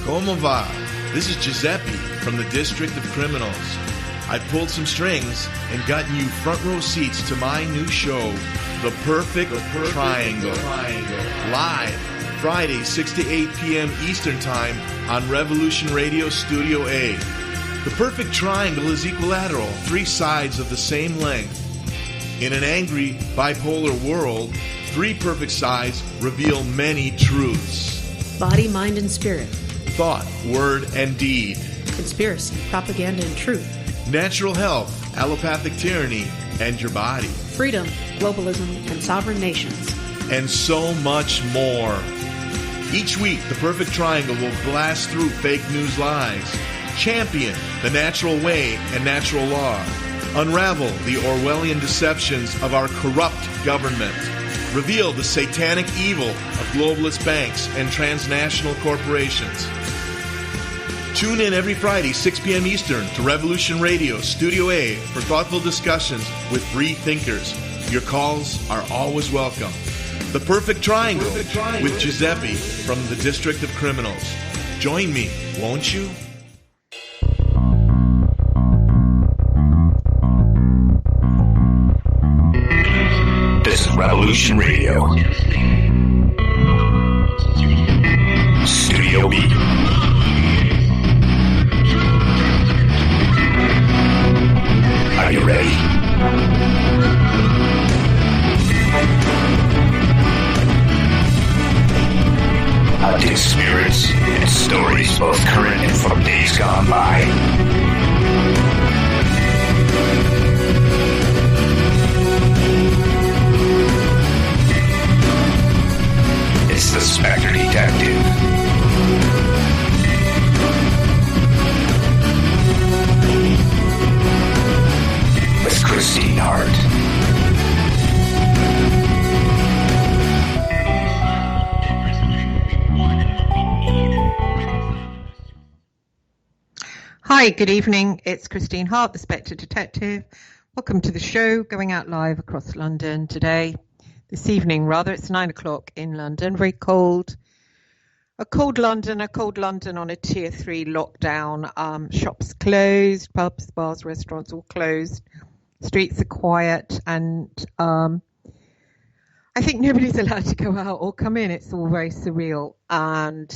Como va? This is Giuseppe from the District of Criminals. I pulled some strings and gotten you front row seats to my new show, The Perfect Triangle. Live, Friday, 6 to 8 p.m. Eastern Time on Revolution Radio Studio A. The Perfect Triangle is equilateral, three sides of the same length. In an angry, bipolar world, three perfect sides reveal many truths. Body, mind, and spirit. Thought, word, and deed. Conspiracy, propaganda, and truth. Natural health, allopathic tyranny, and your body. Freedom, globalism, and sovereign nations. And so much more. Each week, the Perfect Triangle will blast through fake news lies, champion the natural way and natural law, unravel the Orwellian deceptions of our corrupt government, reveal the satanic evil of globalist banks and transnational corporations. Tune in every Friday, 6 p.m. Eastern, to Revolution Radio, Studio A, for thoughtful discussions with free thinkers. Your calls are always welcome. The Perfect Triangle with Giuseppe from the District of Criminals. Join me, won't you? This is Revolution Radio. Studio B. Are you ready? I'll dig spirits and stories, both current and from days gone by. It's the Spectre Detective. With Christine Hart. Hi, good evening. It's Christine Hart, the Spectre Detective. Welcome to the show, going out live across London today. This evening, rather, it's 9 o'clock in London. Very cold. A cold London on a tier 3 lockdown. Shops closed, pubs, bars, restaurants all closed. Streets are quiet, and I think nobody's allowed to go out or come in. It's all very surreal. And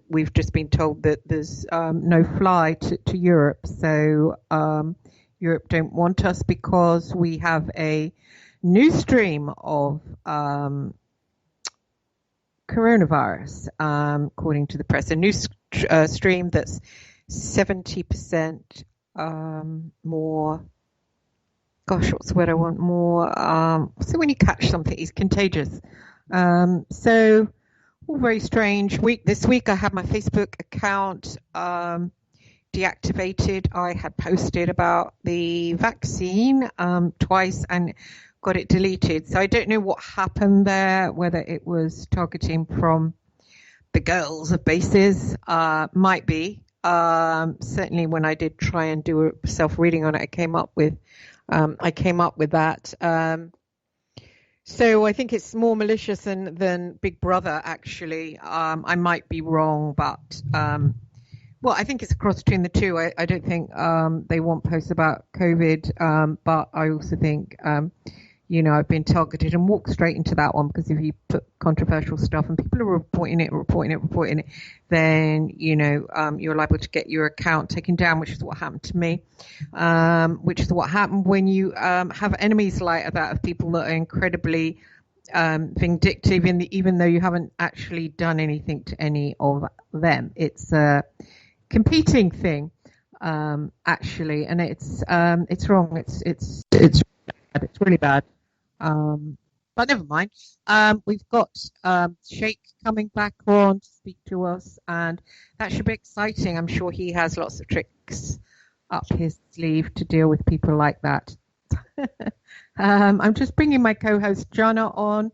we've just been told that there's no fly to Europe. So Europe don't want us because we have a new stream of coronavirus, according to the press. A new stream that's 70% more. Gosh, what's the word I want? More. So when you catch something, it's contagious. So all very strange. This week I had my Facebook account deactivated. I had posted about the vaccine twice and got it deleted. So I don't know what happened there, whether it was targeting from the girls of bases. Might be. Certainly when I did try and do a self-reading on it, I came up with that. So I think it's more malicious than Big Brother, actually. I might be wrong, but well, I think it's a cross between the two. I don't think they want posts about COVID, but I also think, I've been targeted and walked straight into that one, because if you put controversial stuff and people are reporting it, then, you're liable to get your account taken down, which is what happened to me, which is what happened when you have enemies like that, of people that are incredibly vindictive, even though you haven't actually done anything to any of them. It's a competing thing, actually, and it's wrong. It's really bad. But never mind. We've got Sheik coming back on to speak to us, and that should be exciting. I'm sure he has lots of tricks up his sleeve to deal with people like that. I'm just bringing my co-host Jana on.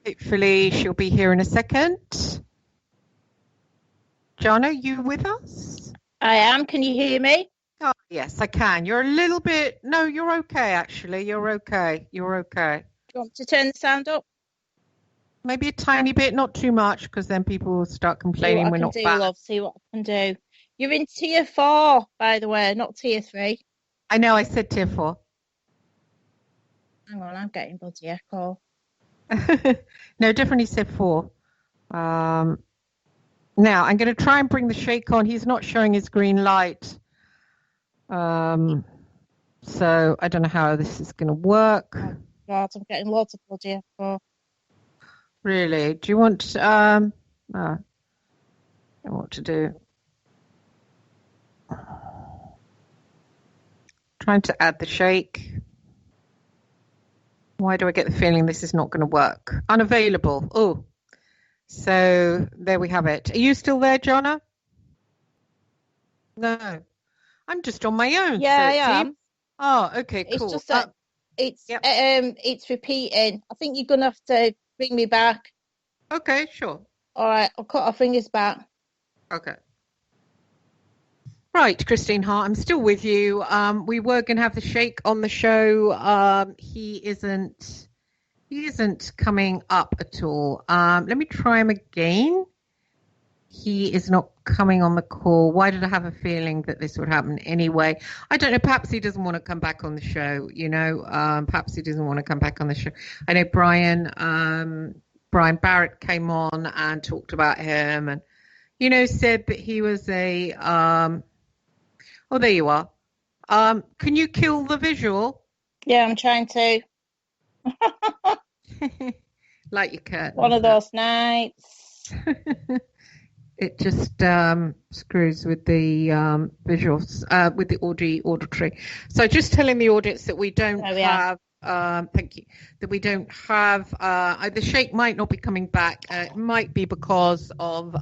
Hopefully she'll be here in a second. Jana, you with us? I am. Can you hear me? Oh, yes, I can. You're a little bit... No, you're okay, actually. You're okay. Do you want to turn the sound up? Maybe a tiny bit, not too much, because then people will start See complaining what we're I can not do, balanced. love. See what I can do. You're in tier 4, by the way, not tier 3. I know, I said tier 4. Hang on, I'm getting bloody echo. No, definitely said 4. Now, I'm going to try and bring the Sheik on. He's not showing his green light. So I don't know how this is going to work. Oh, God, I'm getting loads of bloody echo. Really? Do you want... I don't know what to do. Trying to add the Sheik. Why do I get the feeling this is not going to work? Unavailable. Oh. So there we have it. Are you still there, Jonna? No. I'm just on my own. Yeah, so I it am. seems. Oh, okay, It's cool. just that yep. it's repeating. I think you're gonna have to bring me back. Okay, sure. All right, I'll cut our fingers back. Okay. Right, Christine Hart, I'm still with you. We were going to have the Sheik on the show. He isn't coming up at all. Let me try him again. He is not coming on the call. Why did I have a feeling that this would happen anyway? I don't know. Perhaps he doesn't want to come back on the show. Perhaps he doesn't want to come back on the show. I know Brian Barrot came on and talked about him, and said that he was a. Oh, there you are. Can you kill the visual? Yeah, I'm trying to. Like your curtains. One of those nights. It just screws with the visuals, with the auditory. So just telling the audience that we don't have, thank you, that we don't have, the Sheik might not be coming back. It might be because of,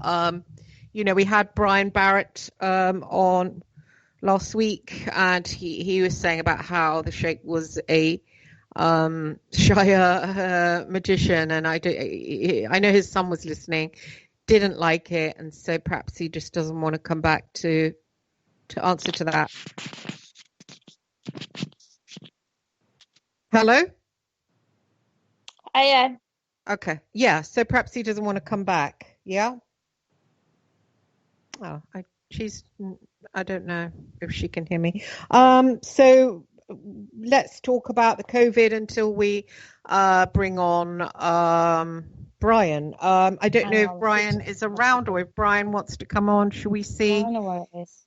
we had Brian Barrot on last week, and he was saying about how the Sheik was a Shia magician, and I know his son was listening, didn't like it, and so perhaps he just doesn't want to come back to answer to that. Hello? Okay. Yeah, so perhaps he doesn't want to come back. Yeah? Oh, I don't know if she can hear me. So let's talk about the COVID until we bring on Brian. I don't know if Brian is around or if Brian wants to come on. Should we see? I know where it is.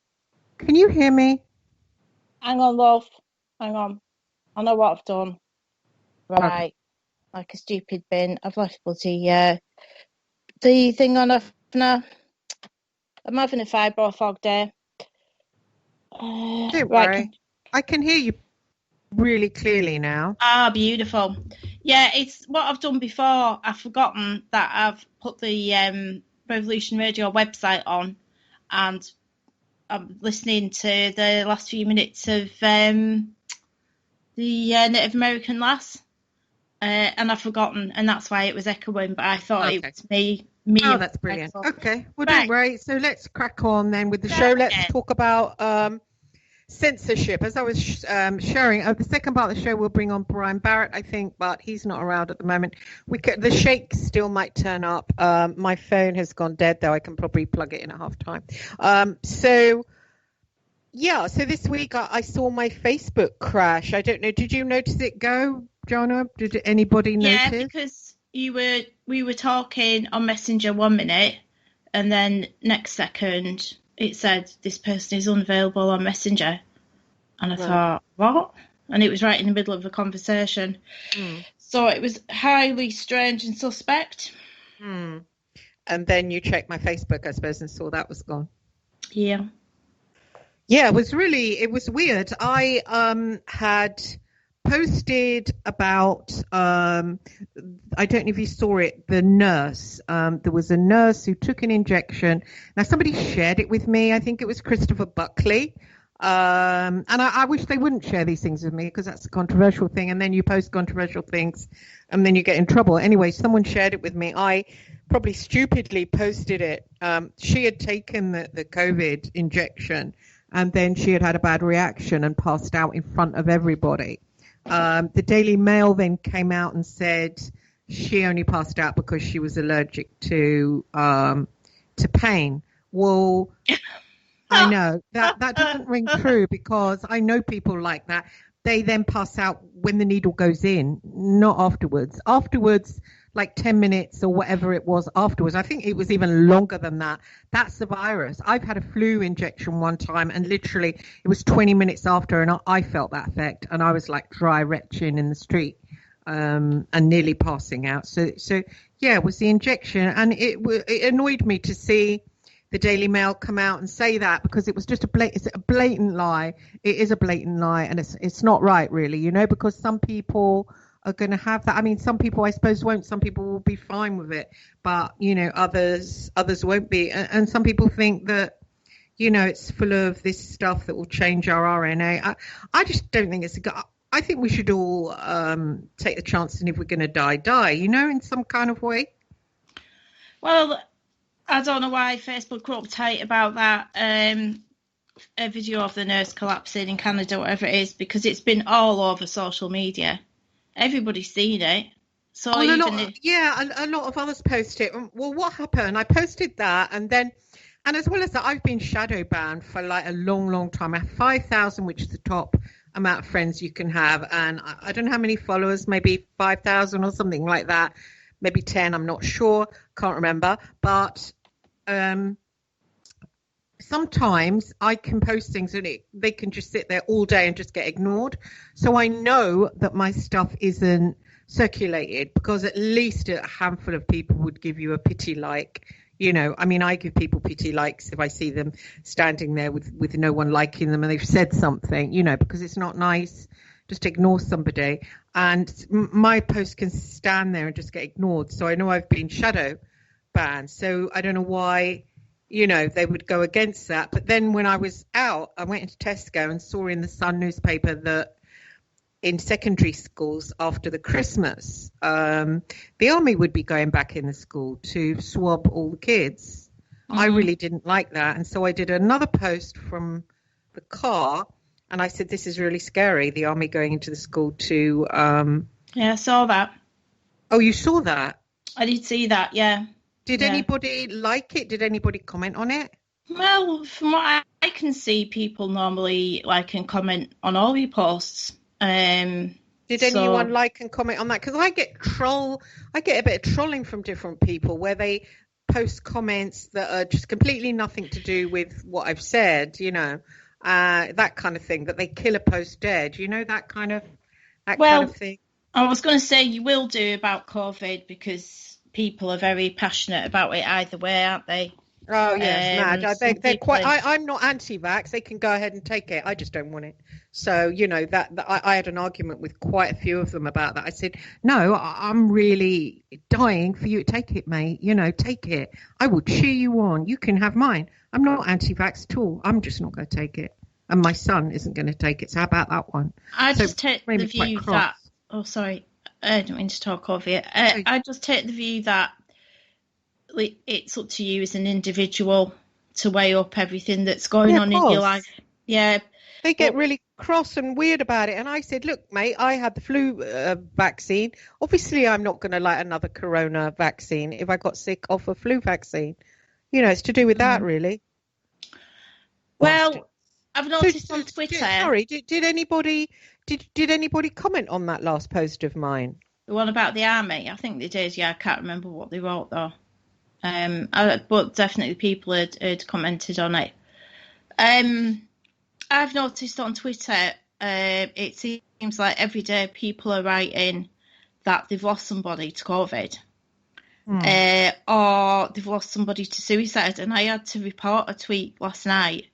Can you hear me? Hang on, love. Hang on. I know what I've done. Right. Okay. Like a stupid bin. I've left bloody the thing on off now. I'm having a fibro fog day. Don't worry. I can hear you really clearly now. Ah, beautiful. Yeah, it's what I've done before. I've forgotten that I've put the Revolution Radio website on, and I'm listening to the last few minutes of the Native American lass, and I've forgotten, and that's why it was echoing, but I thought it was me. Oh, that's brilliant. Okay, well, don't worry. So let's crack on then with the show. Let's talk about censorship. As I was sharing, the second part of the show we'll bring on Brian Barrot, I think, but he's not around at the moment. The Sheik still might turn up. My phone has gone dead, though. I can probably plug it in at half time. So this week I saw my Facebook crash. I don't know. Did you notice it go, Jonna? Did anybody notice? Yeah, because we were talking on Messenger 1 minute, and then next second it said this person is unavailable on Messenger, and I thought, what? And it was right in the middle of a conversation. So it was highly strange and suspect. And then you checked my Facebook, I suppose, and saw that was gone. Yeah, it was weird. I had posted about I don't know if you saw it, the nurse. There was a nurse who took an injection. Now somebody shared it with me. I think it was Christopher Buckley. And I wish they wouldn't share these things with me, because that's a controversial thing, and then you post controversial things and then you get in trouble. Anyway, someone shared it with me. I probably stupidly posted it. She had taken the COVID injection, and then she had a bad reaction and passed out in front of everybody. The Daily Mail then came out and said she only passed out because she was allergic to pain. Well, I know that doesn't ring true, because I know people like that. They then pass out when the needle goes in, not afterwards. Afterwards, like 10 minutes or whatever it was afterwards. I think it was even longer than that. That's the virus. I've had a flu injection one time, and literally it was 20 minutes after, and I felt that effect, and I was like dry retching in the street, and nearly passing out. So yeah, it was the injection, and it annoyed me to see the Daily Mail come out and say that, because it was just it's a blatant lie. It is a blatant lie, and it's not right, really, you know, because some people are going to have that. I mean, some people, I suppose, won't. Some people will be fine with it, but, you know, others won't be. And some people think that, you know, it's full of this stuff that will change our RNA. I just don't think it's a good. I think we should all take the chance, and if we're going to die, you know, in some kind of way. Well, I don't know why Facebook were uptight about that a video of the nurse collapsing in Canada, whatever it is, because it's been all over social media. Everybody's seen it. So a lot of others post it. Well, what happened? I posted that, and as well as that, I've been shadow banned for like a long time. I have 5,000, which is the top amount of friends you can have, and I don't know how many followers, maybe 5,000 or something like that, maybe 10. I'm not sure, can't remember, but sometimes I can post things and they can just sit there all day and just get ignored. So I know that my stuff isn't circulated, because at least a handful of people would give you a pity like. You know, I mean, I give people pity likes if I see them standing there with no one liking them and they've said something, you know, because it's not nice just to ignore somebody. And my post can stand there and just get ignored. So I know I've been shadow banned. So I don't know why, you know, they would go against that. But then when I was out, I went into Tesco and saw in the Sun newspaper that in secondary schools after the Christmas, the army would be going back in the school to swab all the kids. I really didn't like that. And so I did another post from the car, and I said, this is really scary, the army going into the school to... Yeah, I saw that. Oh, you saw that? I did see that, yeah. Did anybody like it? Did anybody comment on it? Well, from what I can see, people normally like and comment on all your posts. Did anyone like and comment on that? Because I get a bit of trolling from different people where they post comments that are just completely nothing to do with what I've said, you know, that kind of thing, that they kill a post dead, you know, that kind of thing. I was going to say you will do about COVID, because people are very passionate about it either way, aren't they? Oh yes, mad. They're quite. I'm not anti-vax. They can go ahead and take it. I just don't want it. So you know that I had an argument with quite a few of them about that. I said, no, I'm really dying for you to take it, mate. You know, take it. I will cheer you on. You can have mine. I'm not anti-vax at all. I'm just not going to take it, and my son isn't going to take it. So how about that one? I just take the view that. Oh, sorry. I don't mean to talk over you. I just take the view that it's up to you as an individual to weigh up everything that's going on in your life. Yeah. They get really cross and weird about it. And I said, look, mate, I had the flu vaccine. Obviously, I'm not going to like another corona vaccine if I got sick off a flu vaccine. You know, it's to do with that, really. Well, I've noticed on Twitter. Did anybody comment on that last post of mine? The one about the army? I think they did. Yeah, I can't remember what they wrote though. But definitely people had commented on it. I've noticed on Twitter, it seems like every day people are writing that they've lost somebody to COVID, or they've lost somebody to suicide. And I had to report a tweet last night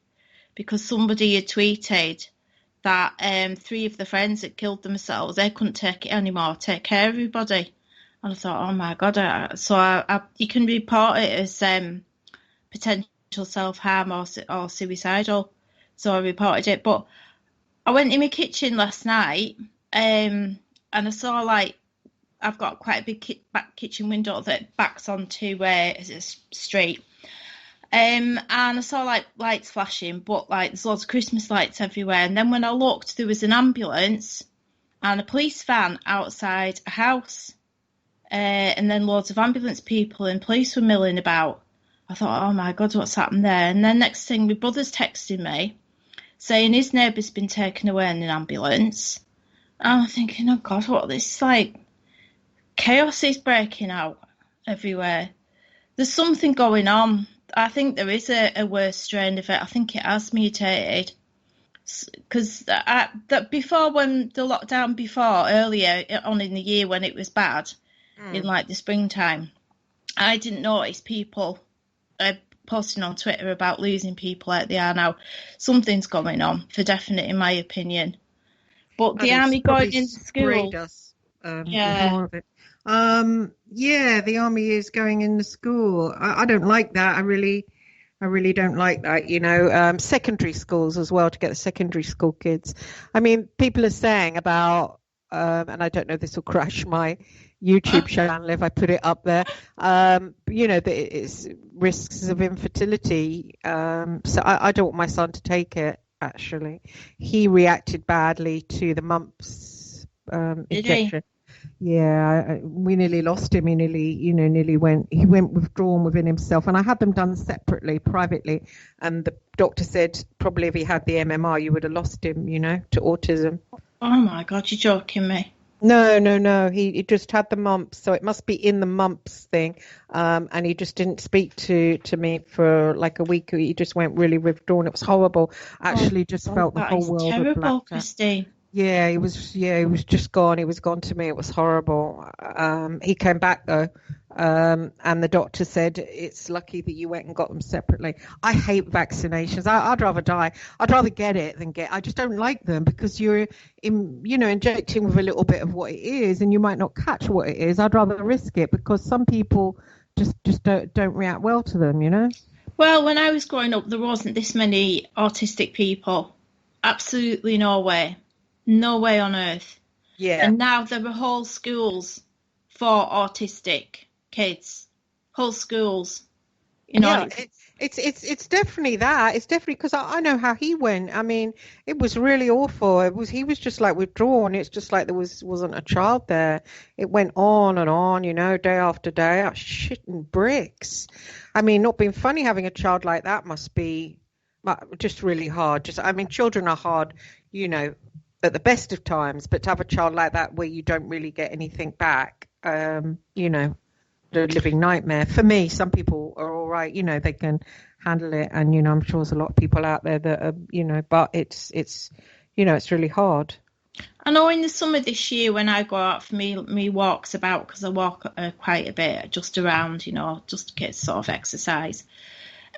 because somebody had tweeted that 3 of the friends that killed themselves, they couldn't take it anymore, take care of everybody. And I thought, oh my God. So you can report it as potential self-harm or suicidal. So I reported it. But I went in my kitchen last night and I saw, like, I've got quite a big back kitchen window that backs onto a street. And I saw, like, lights flashing, but, like, there's lots of Christmas lights everywhere. And then when I looked, there was an ambulance and a police van outside a house. and then loads of ambulance people and police were milling about. I thought, oh my God, what's happened there? And then next thing, my brother's texting me saying his neighbour's been taken away in an ambulance. And I'm thinking, oh God, what this like chaos is breaking out everywhere. There's something going on. I think there is a worse strain of it. I think it has mutated. Because that before, when the lockdown before, earlier on in the year when it was bad, in like the springtime, I didn't notice people posting on Twitter about losing people like they are now. Something's going on, for definite, in my opinion. But the army going into school, more of it. The army is going into school. I don't like that. I really don't like that. Secondary schools as well, to get the secondary school kids. I mean, people are saying about, and I don't know, this will crash my YouTube channel if I put it up there. That it's risks of infertility. So I don't want my son to take it. Actually, he reacted badly to the mumps injection. Yeah, we nearly lost him. He nearly went withdrawn within himself. And I had them done separately, privately. And the doctor said probably if he had the MMR, you would have lost him, to autism. Oh my God, you're joking me. No. He just had the mumps, so it must be in the mumps thing. And he just didn't speak to me for like a week. He just went really withdrawn. It was horrible. Actually, felt the whole world. Terrible, Christine. Yeah, he was just gone. He was gone to me. It was horrible. He came back though, and the doctor said it's lucky that you went and got them separately. I hate vaccinations. I'd rather die. I'd rather get it than I just don't like them because you're injecting with a little bit of what it is, and you might not catch what it is. I'd rather risk it because some people just don't react well to them. Well, when I was growing up, there wasn't this many autistic people. Absolutely no way. No way on earth. Yeah. And now there are whole schools for autistic kids. Whole schools. Yeah, it's definitely that. It's definitely because I know how he went. I mean, it was really awful. He was just like withdrawn. It's just like there wasn't a child there. It went on and on, day after day. I was shitting bricks. I mean, not being funny, having a child like that must be just really hard. Children are hard, at the best of times, but to have a child like that where you don't really get anything back, the living nightmare. For me, some people are all right, they can handle it, and I'm sure there's a lot of people out there that are, but it's it's really hard. I know in the summer this year when I go out for me walks about, because I walk quite a bit just around, just to get sort of exercise.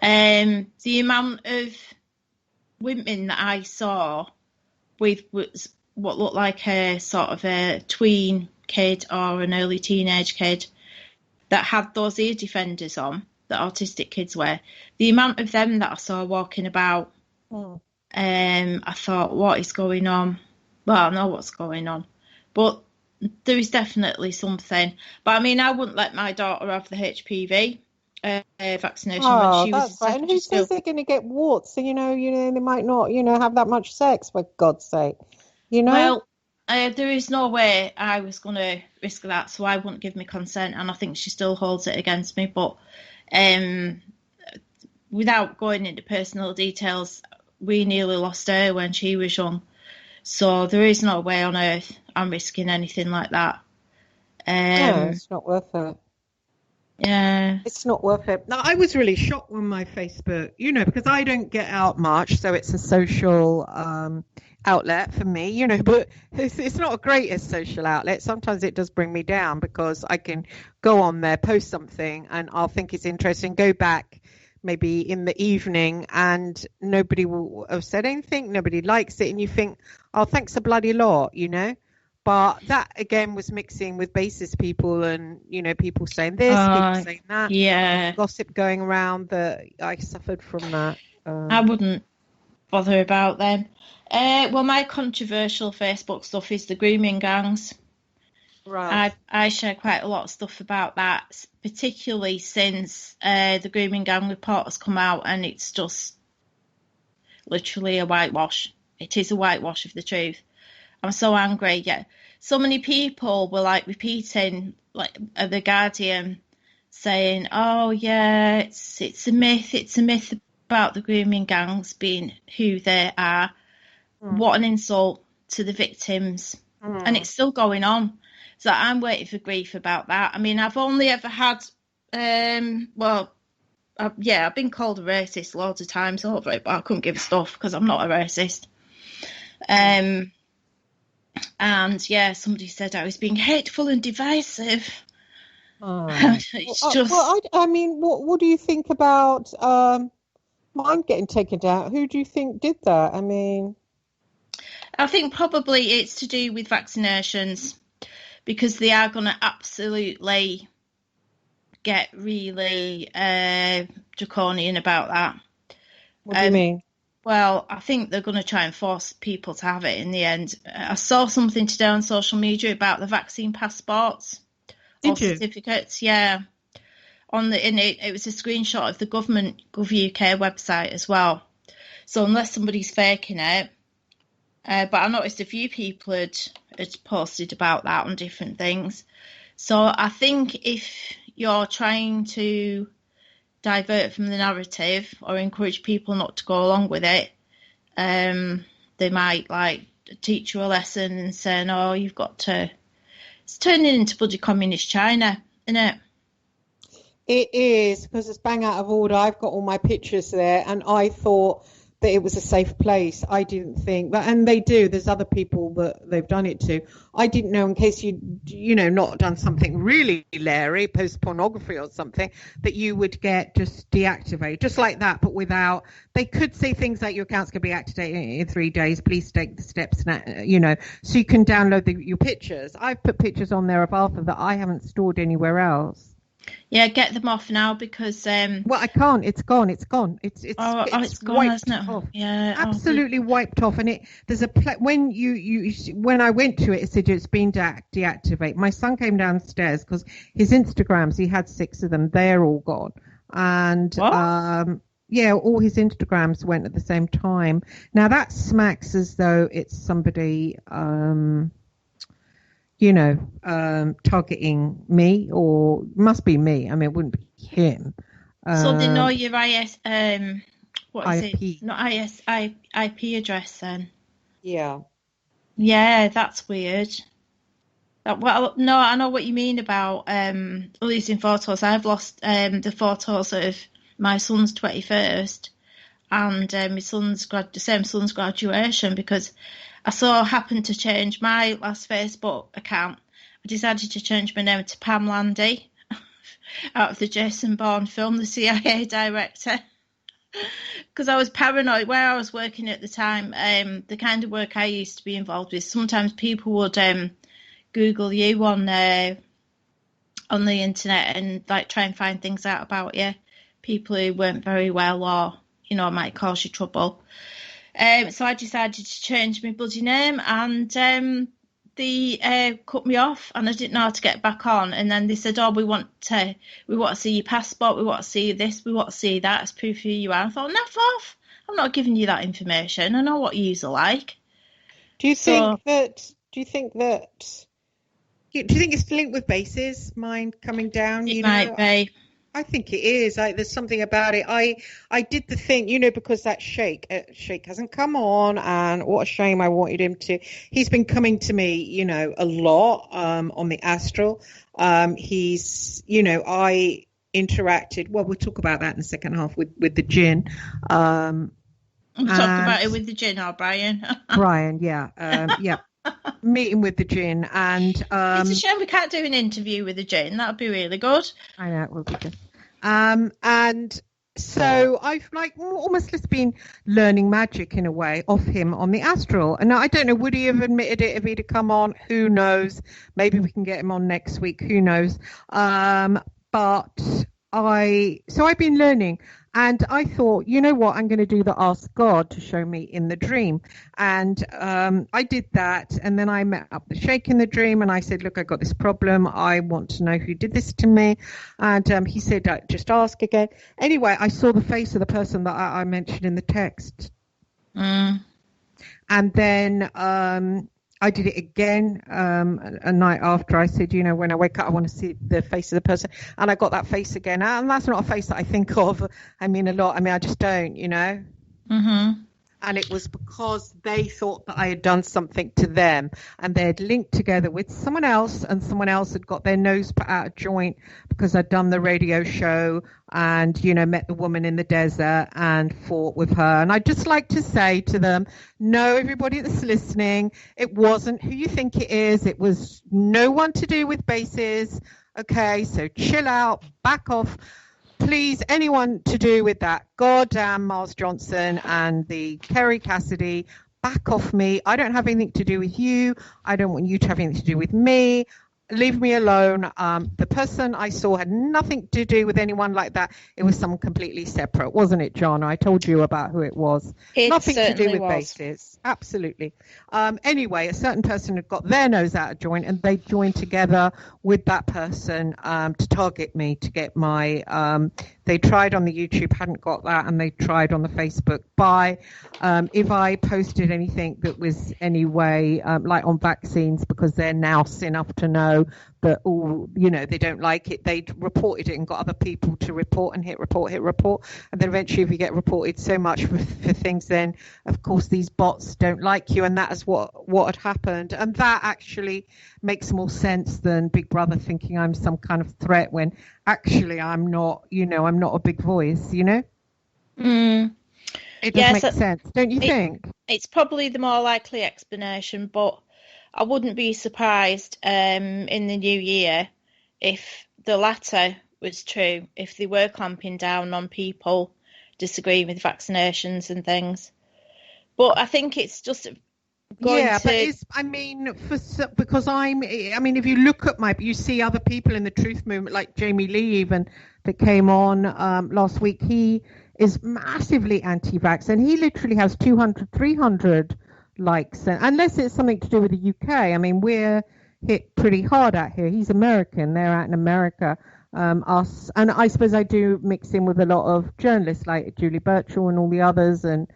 The amount of women that I saw with what looked like a sort of a tween kid or an early teenage kid that had those ear defenders on that autistic kids wear, the amount of them that I saw walking about, I thought, what is going on? Well, I know what's going on, but there is definitely something. But I mean, I wouldn't let my daughter have the HPV vaccination when she was. Right. And who says they're going to get warts? So they might not, have that much sex. For God's sake, Well, there is no way I was going to risk that, so I wouldn't give me consent, and I think she still holds it against me. But without going into personal details, we nearly lost her when she was young, so there is no way on earth I'm risking anything like that. No, it's not worth it. Yeah, it's not worth it. Now, I was really shocked on my Facebook, because I don't get out much, so it's a social outlet for me, but it's not a greatest social outlet. Sometimes it does bring me down because I can go on there, post something, and I'll think it's interesting, go back maybe in the evening, and nobody will have said anything, nobody likes it, and you think, oh, thanks a bloody lot, But that again was mixing with basis people, and people saying this, people saying that. Yeah, gossip going around. That I suffered from that. I wouldn't bother about them. Well, my controversial Facebook stuff is the grooming gangs. Right. I share quite a lot of stuff about that, particularly since the grooming gang report has come out, and it's just literally a whitewash. It is a whitewash of the truth. I'm so angry. Yeah, so many people were repeating like the Guardian saying, "Oh yeah, it's a myth. It's a myth about the grooming gangs being who they are." What an insult to the victims, and it's still going on. So I'm waiting for grief about that. I mean, I've only ever had, I've been called a racist loads of times over it, but I couldn't give a stuff because I'm not a racist. And yeah, somebody said I was being hateful and divisive. It's just. Well, I mean, what do you think about mine getting taken down? Who do you think did that? I mean, I think probably it's to do with vaccinations, because they are going to absolutely get really draconian about that. What do you mean? Well, I think they're going to try and force people to have it in the end. I saw something today on social media about the vaccine passports or certificates. Yeah, it was a screenshot of the government GovUK website as well. So unless somebody's faking it, but I noticed a few people had posted about that on different things. So I think if you're trying to divert from the narrative or encourage people not to go along with it, they might like teach you a lesson and say, "No, you've got to." It's turning into bloody communist China, isn't it? It is, because it's bang out of order. I've got all my pictures there, and I thought that it was a safe place. I didn't think that, and they do. There's other people that they've done it to. I didn't know, in case you not done something really Larry, post pornography or something, that you would get just deactivated, just like that, but without. They could say things like your accounts could be activated in 3 days. Please take the steps now, so you can download your pictures. I've put pictures on there of Arthur that I haven't stored anywhere else. Yeah, get them off now, because well, I can't. It's gone. It's gone. It's gone, wiped isn't it? off. Yeah, absolutely wiped off. And there's when when I went to it, it said it's been deactivated. My son came downstairs because his Instagrams, he had 6 of them. They're all gone. And yeah, all his Instagrams went at the same time. Now that smacks as though it's somebody targeting me, or must be me. I mean, it wouldn't be him. So they know your what is IP. it? Not IP address then. Yeah. Yeah, that's weird. Well, no, I know what you mean about losing photos. I've lost the photos of my son's 21st and my son's the same son's graduation, because I happened to change my last Facebook account. I decided to change my name to Pam Landy out of the Jason Bourne film, the CIA director, because I was paranoid where I was working at the time. The kind of work I used to be involved with, sometimes people would Google you on the internet and like try and find things out about you, people who weren't very well or might cause you trouble. So I decided to change my bloody name, and they cut me off, and I didn't know how to get back on. And then they said, "Oh, we want to see your passport, we want to see this, we want to see that as proof of who you are." I thought, "Naff off! I'm not giving you that information. I know what yous are like." Do you think it's linked with bases? Mine coming down? It might be. I think it is. There's something about it. I did the thing, because that Sheik hasn't come on, and what a shame. I wanted him to. He's been coming to me, a lot on the astral. He's, I interacted. Well, we'll talk about that in the second half with the Djinn. We'll talk about it with the Djinn, Brian. Brian, yeah, yeah. Meeting with the Djinn, and it's a shame we can't do an interview with the Djinn. That would be really good. I know, it would be good. And so I've almost just been learning magic in a way off him on the astral. And I don't know, would he have admitted it if he'd have come on? Who knows? Maybe we can get him on next week. Who knows? But I've been learning. And I thought, you know what, I'm going to do the Ask God to show me in the dream. And I did that. And then I met up the Sheik in the dream, and I said, look, I got this problem. I want to know who did this to me. And he said, just ask again. Anyway, I saw the face of the person that I mentioned in the text. And then I did it again a night after. I said, when I wake up, I want to see the face of the person. And I got that face again. And that's not a face that I think of. I mean, a lot. I mean, I just don't, Mm-hmm. And it was because they thought that I had done something to them, and they had linked together with someone else, and someone else had got their nose put out of joint because I'd done the radio show and, met the woman in the desert and fought with her. And I'd just like to say to them, no, everybody that's listening, it wasn't who you think it is. It was no one to do with bases. Okay, so chill out, back off. Please, anyone to do with that goddamn Miles Johnson and the Kerry Cassidy, back off me. I don't have anything to do with you. I don't want you to have anything to do with me. Leave me alone. The person I saw had nothing to do with anyone like that. It was someone completely separate, wasn't it, John? I told you about who it was. It nothing to do with was. bases. Absolutely. Anyway, a certain person had got their nose out of joint, and they joined together with that person to target me, to get my they tried on the YouTube, hadn't got that, and they tried on the Facebook. If I posted anything that was anyway like on vaccines, because they're now enough to know that they don't like it, they reported it and got other people to report and hit report, and then eventually if you get reported so much for things, then of course these bots don't like you, and that is what had happened. And that actually makes more sense than Big Brother thinking I'm some kind of threat when actually I'm not. I'm not a big voice. It does make sense, don't you think? It's probably the more likely explanation, but I wouldn't be surprised in the new year if the latter was true, if they were clamping down on people disagreeing with vaccinations and things. But I think it's just because if you look at you see other people in the truth movement, like Jamie Lee even, that came on last week. He is massively anti-vax, and he literally has 200, 300 likes, unless it's something to do with the UK. I mean, we're hit pretty hard out here. He's American. They're out in America. Us, and I suppose I do mix in with a lot of journalists like Julie Birchall and all the others, and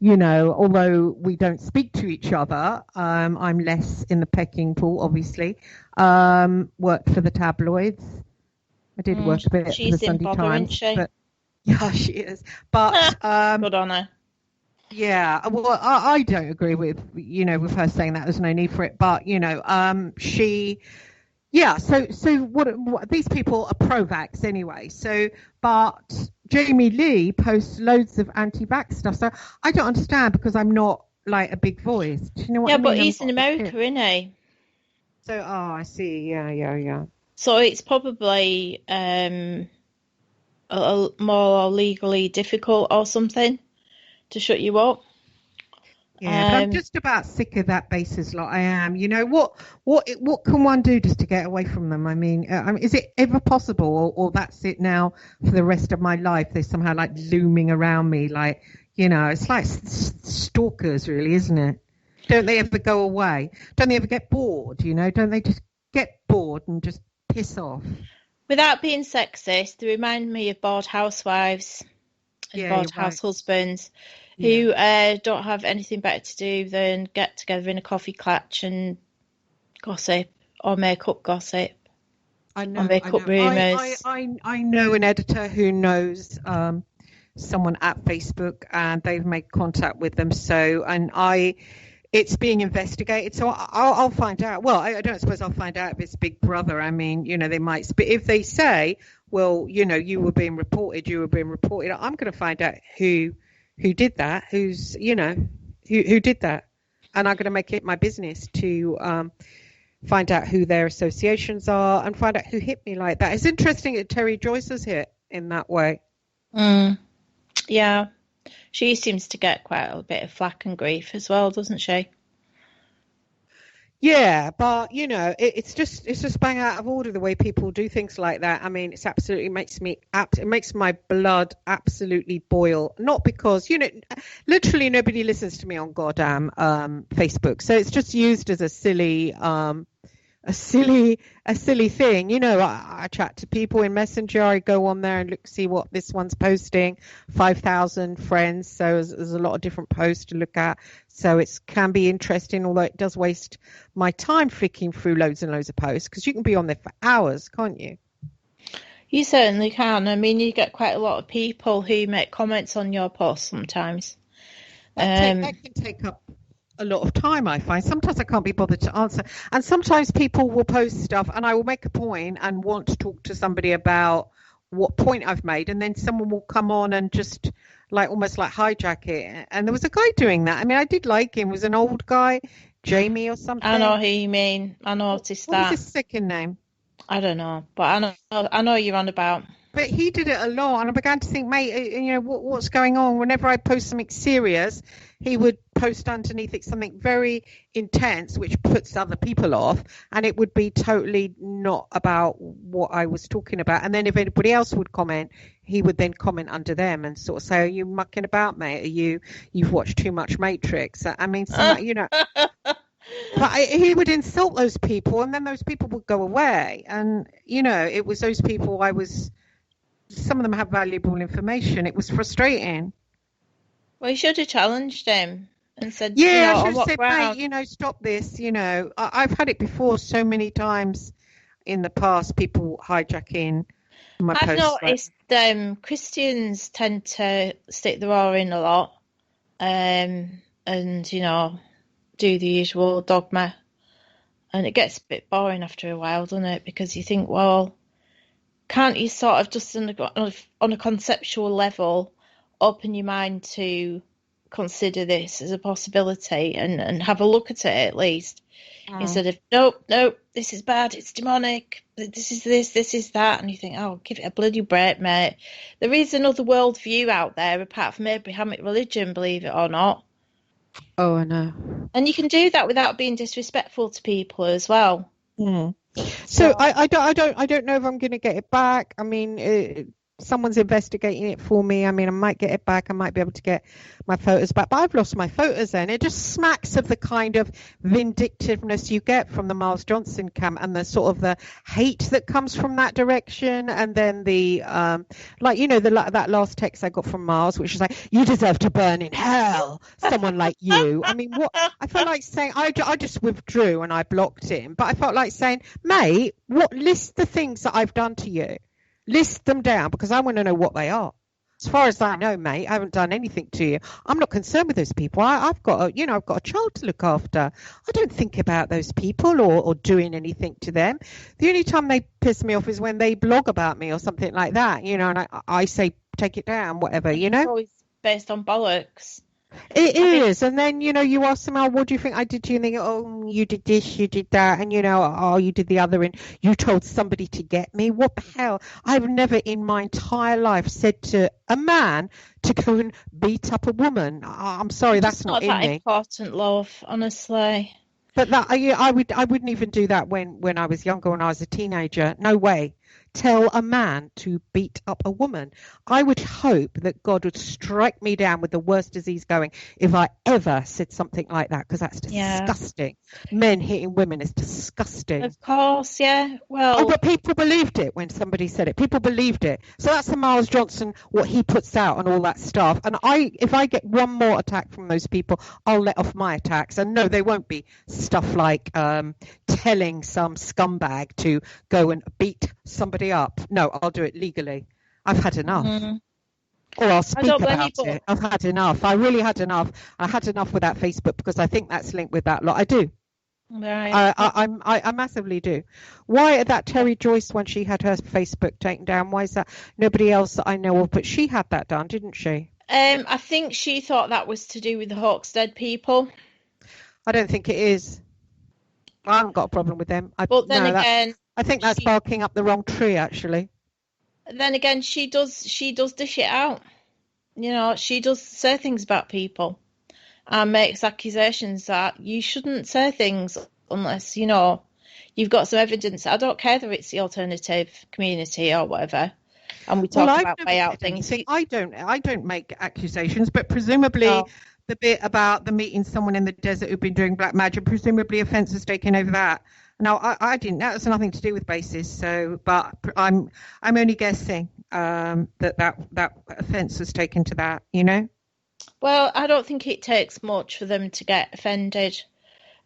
although we don't speak to each other, I'm less in the pecking pool, obviously. Worked for the tabloids. I did work a bit for the Sunday Times. Isn't she? But, yeah, she is. But good on her. Yeah, well, I don't agree with with her saying that there's no need for it. But she. Yeah, so what these people are pro-vax anyway. So, but Jamie Lee posts loads of anti-vax stuff. So I don't understand, because I'm not like a big voice. Do you know what I mean? Yeah, but he's in America, isn't he? So, I see. Yeah. So it's probably a more legally difficult or something to shut you up. Yeah, but I'm just about sick of that basis lot. I am. What can one do just to get away from them? I mean, is it ever possible, or that's it now for the rest of my life? They're somehow like looming around me, like it's like stalkers, really, isn't it? Don't they ever go away? Don't they ever get bored? Don't they just get bored and just piss off? Without being sexist, they remind me of bored housewives and bored house husbands. Who don't have anything better to do than get together in a coffee clutch and gossip or make up gossip. I know. Or make up rumours. I know an editor who knows someone at Facebook, and they've made contact with them. So, it's being investigated. So I'll find out. Well, I don't suppose I'll find out if it's Big Brother. I mean, they might. But if they say, well, you were being reported, I'm going to find out who did that, who did that, and I'm going to make it my business to find out who their associations are and find out who hit me like that. It's interesting that Terry Joyce was hit in that way. Yeah, she seems to get quite a bit of flack and grief as well, doesn't she? Yeah, but it's just bang out of order the way people do things like that. I mean, it's absolutely it makes my blood absolutely boil. Not because literally nobody listens to me on goddamn Facebook, so it's just used as a silly a silly thing. I chat to people in Messenger. I go on there and look, see what this one's posting. 5,000 friends, so there's a lot of different posts to look at. So it can be interesting, although it does waste my time flicking through loads and loads of posts, because you can be on there for hours, can't you? You certainly can. I mean, you get quite a lot of people who make comments on your posts sometimes. That can take up a lot of time, I find. Sometimes I can't be bothered to answer. And sometimes people will post stuff and I will make a point and want to talk to somebody about what point I've made. And then someone will come on and just almost hijack it. And there was a guy doing that. I mean, I did like him. He was an old guy, Jamie or something. I know who you mean. I noticed that. What was his second name? I don't know, but I know you're on about. But he did it a lot, and I began to think, mate, what's going on? Whenever I post something serious, he would post underneath it something very intense, which puts other people off, and it would be totally not about what I was talking about. And then if anybody else would comment, he would then comment under them and sort of say, "Are you mucking about, mate? You've watched too much Matrix?" I mean, But he would insult those people, and then those people would go away. And, it was those people some of them have valuable information. It was frustrating. Well, you should have challenged him and said, yeah, I should have said, mate, stop this. I've had it before so many times in the past, people hijacking my posts. I've noticed Christians tend to stick the raw in a lot and, do the usual dogma, and it gets a bit boring after a while, doesn't it? Because you think, well, can't you sort of just on a conceptual level open your mind to consider this as a possibility and have a look at it at least, instead of nope, this is bad, it's demonic, this is that, and you think, oh, give it a bloody break, mate. There is another worldview out there apart from Abrahamic religion, believe it or not. Oh, I know. And you can do that without being disrespectful to people as well. Mm. So I don't know if I'm going to get it back. I mean, someone's investigating it for me. I mean, I might get it back. I might be able to get my photos back, but I've lost my photos then. It just smacks of the kind of vindictiveness you get from the Miles Johnson camp, and the sort of the hate that comes from that direction. And then the that last text I got from Miles, which is like, "You deserve to burn in hell, someone like you." I mean, what I felt like saying, I just withdrew and I blocked him, but I felt like saying, mate, list the things that I've done to you. List them down, because I want to know what they are. As far as I know, mate, I haven't done anything to you. I'm not concerned with those people. I've got a child to look after. I don't think about those people or doing anything to them. The only time they piss me off is when they blog about me or something like that, and I say, take it down, whatever, It's always based on bollocks. It is. And then, you ask them, oh, what do you think I did to you? And they go, oh, you did this, you did that. And, oh, you did the other. And you told somebody to get me. What the hell? I've never in my entire life said to a man to go and beat up a woman. I'm sorry, that's not in me. It's not that important, love, honestly. But I wouldn't even do that when I was younger, when I was a teenager. No way. Tell a man to beat up a woman. I would hope that God would strike me down with the worst disease going if I ever said something like that, because that's disgusting. Yeah. Men hitting women is disgusting. Of course, yeah. Well, but people believed it when somebody said it. People believed it. So that's the Miles Johnson, what he puts out and all that stuff. And if I get one more attack from those people, I'll let off my attacks. And no, they won't be stuff like telling some scumbag to go and beat somebody up. No, I'll do it legally. I've had enough. Mm-hmm. Or I'll speak about it. I've had enough. I really had enough. I had enough with that Facebook, because I think that's linked with that lot. I do. Right. I massively do. Why that Terry Joyce, when she had her Facebook taken down, why is that nobody else that I know of? But she had that done, didn't she? I think she thought that was to do with the Hawkstead people. I don't think it is. I haven't got a problem with them. But then again, I think that's barking up the wrong tree, actually. Then again, she does dish it out. She does say things about people and makes accusations that you shouldn't say things unless, you've got some evidence. I don't care whether it's the alternative community or whatever. And we talk about way out things. I don't make accusations, but presumably the bit about the meeting someone in the desert who'd been doing black magic, presumably offence is taken over that. No, I didn't. That has nothing to do with basis. So, but I'm only guessing that offence was taken to that. You know. Well, I don't think it takes much for them to get offended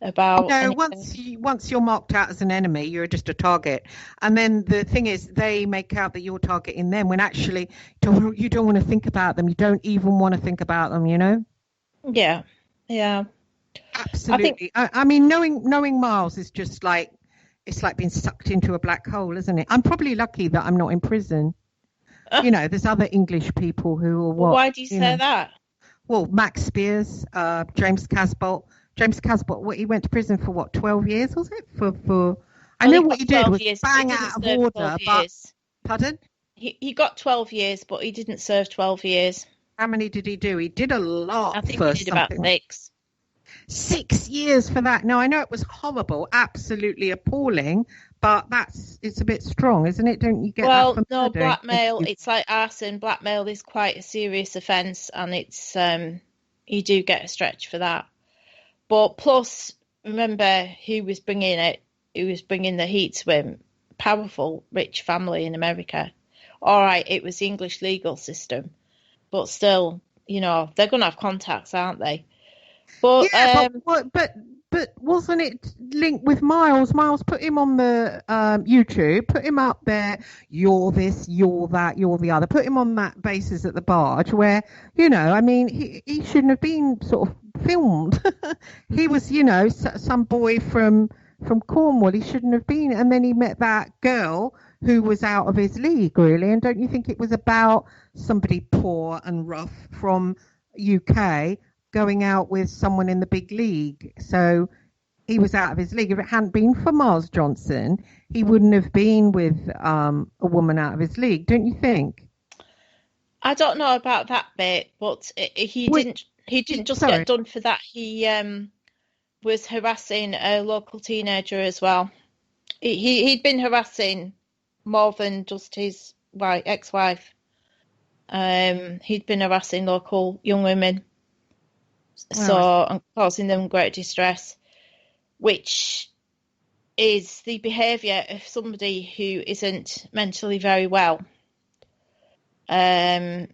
about. No, once you're marked out as an enemy, you're just a target. And then the thing is, they make out that you're targeting them when actually you don't want to think about them. You don't even want to think about them. You know. Yeah. Yeah. Absolutely. I mean, knowing Miles is just like, it's like being sucked into a black hole, isn't it? I'm probably lucky that I'm not in prison. You know, there's other English people who are what. Why do you say that? Well, Max Spears, James Casbolt. James Casbolt, he went to prison for what, 12 years, was it? I know what he did was bang out of order, but... Pardon? He got 12 years, but he didn't serve 12 years. How many did he do? He did a lot. I think he did about 6. 6 years for that. Now, I know it was horrible, absolutely appalling, but it's a bit strong, isn't it? Don't you get that from no, blackmail, it's like arson. Blackmail is quite a serious offence, and it's you do get a stretch for that. But plus, remember who was bringing it? Who was bringing the heat to him? Powerful, rich family in America. All right, it was the English legal system, but still, you know, they're going to have contacts, aren't they? But yeah, but wasn't it linked with Miles? Miles put him on the YouTube, put him up there. You're this, you're that, you're the other. Put him on that basis at the barge, where, you know, I mean, he shouldn't have been sort of filmed. He was, you know, some boy from Cornwall. He shouldn't have been. And then he met that girl who was out of his league, really. And don't you think it was about somebody poor and rough from UK going out with someone in the big league? So he was out of his league. If it hadn't been for Miles Johnson, he wouldn't have been with a woman out of his league, don't you think? I don't know about that bit, but he didn't just get done for that. He was harassing a local teenager as well. He'd been harassing more than just his ex-wife. He'd been harassing local young women. And causing them great distress, which is the behaviour of somebody who isn't mentally very well.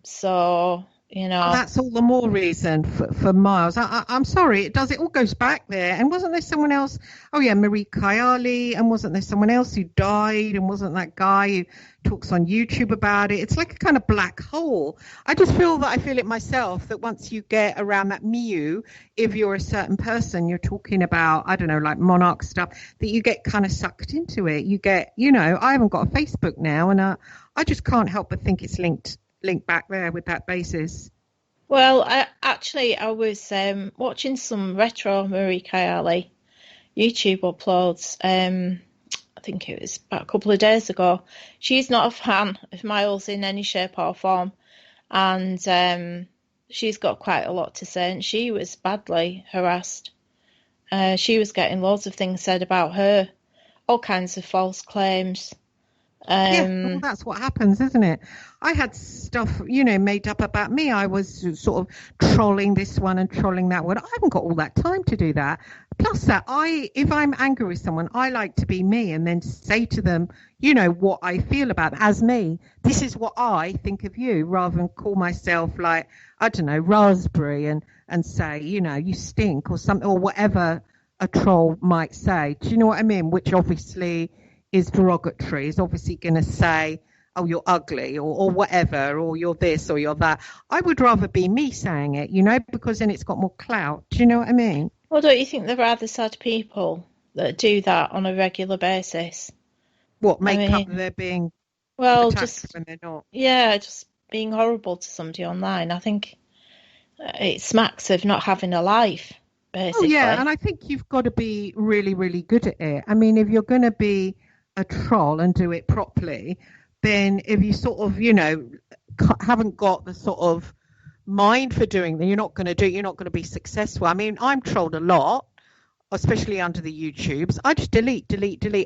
So, you know, that's all the more reason for Miles. I'm sorry, it all goes back there. And wasn't there someone else? Oh yeah, Marie Kayali. And wasn't there someone else who died? And wasn't that guy who talks on YouTube about it? It's like a kind of black hole. I feel it myself, that once you get around that milieu, if you're a certain person, you're talking about, I don't know, like monarch stuff, that you get kind of sucked into it. You get, you know, I haven't got a Facebook now, and I just can't help but think it's linked back there with that basis. Well, I was watching some retro Marie Kayali YouTube uploads. I think it was about a couple of days ago. She's not a fan of Miles in any shape or form, and she's got quite a lot to say, and she was badly harassed. She was getting loads of things said about her, all kinds of false claims. Well, that's what happens, isn't it? I had stuff, you know, made up about me. I was sort of trolling this one and trolling that one. I haven't got all that time to do that. Plus that, if I'm angry with someone, I like to be me and then say to them, you know, what I feel about them as me. This is what I think of you, rather than call myself like, I don't know, raspberry and say, you know, you stink or something, or whatever a troll might say. Do you know what I mean? Which obviously is derogatory, is obviously going to say, oh, you're ugly or whatever, or you're this or you're that. I would rather be me saying it, you know, because then it's got more clout. Do you know what I mean? Well, don't you think they're rather sad people that do that on a regular basis? What, make up they're being just when they're not? Yeah, just being horrible to somebody online. I think it smacks of not having a life, basically. Oh, yeah, and I think you've got to be really, really good at it. I mean, if you're going to be a troll and do it properly, then if you sort of, you know, haven't got the sort of mind for doing that, you're not going to be successful. I mean, I'm trolled a lot, especially under the YouTubes. I just delete.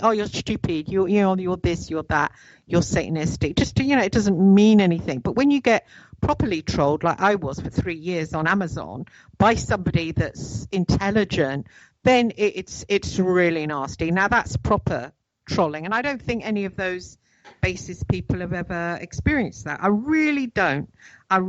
Oh, you're stupid. You're this, you're that, you're Satanistic. Just, you know, it doesn't mean anything. But when you get properly trolled, like I was for 3 years on Amazon, by somebody that's intelligent, then it's really nasty. Now that's proper trolling, and I don't think any of those basis people have ever experienced that. I really don't. I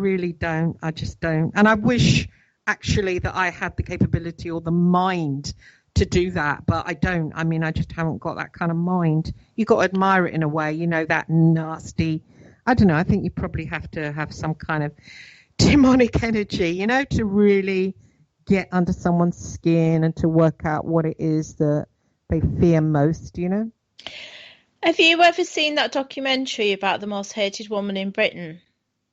just don't. And I wish actually that I had the capability or the mind to do that, but I don't. I mean, I just haven't got that kind of mind. You got to admire it in a way, you know, that nasty. I don't know. I think you probably have to have some kind of demonic energy, you know, to really get under someone's skin and to work out what it is that they fear most, you know. Have you ever seen that documentary about the most hated woman in Britain?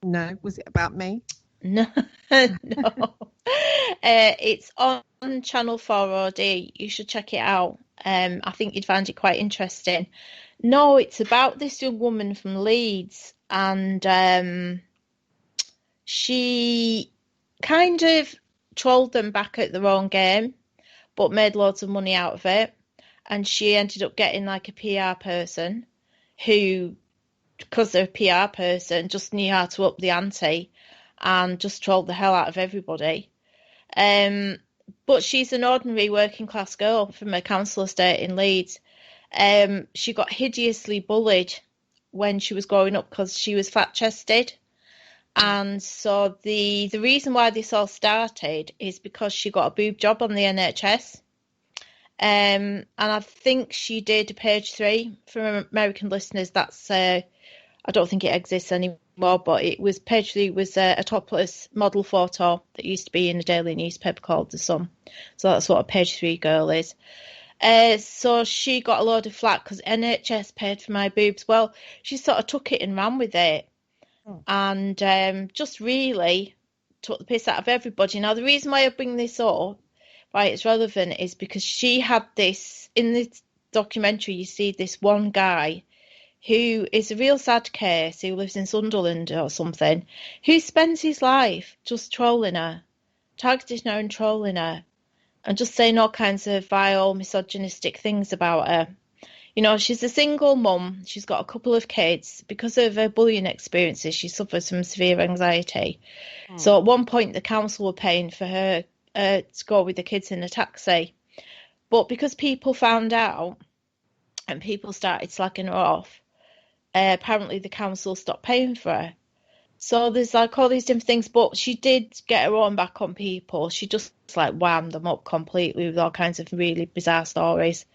No. Was it about me? No, no. It's on Channel 4OD. You should check it out. I think you'd find it quite interesting. No, it's about this young woman from Leeds, and she kind of trolled them back at their own game, but made loads of money out of it. And she ended up getting like a PR person who, because they're a PR person, just knew how to up the ante and just trolled the hell out of everybody. But she's an ordinary working class girl from a council estate in Leeds. She got hideously bullied when she was growing up because she was flat chested. And so the reason why this all started is because she got a boob job on the NHS. And I think she did page 3 for American listeners. That's I don't think it exists anymore, but it was page 3 was a topless model photo that used to be in a daily newspaper called The Sun. So that's what a page 3 girl is. So she got a load of flack because NHS paid for my boobs. Well, she sort of took it and ran with it, and just really took the piss out of everybody. Now, the reason why I bring this up, why it's relevant, is because she had this, in this documentary, you see this one guy who is a real sad case, who lives in Sunderland or something, who spends his life just trolling her, targeting her and trolling her, and just saying all kinds of vile, misogynistic things about her. You know, she's a single mum. She's got a couple of kids. Because of her bullying experiences, she suffers from severe anxiety. So at one point, the council were paying for her to go with the kids in a taxi. But because people found out and people started slagging her off, apparently the council stopped paying for her. So there's like all these different things, but she did get her own back on people. She just like whammed them up completely with all kinds of really bizarre stories.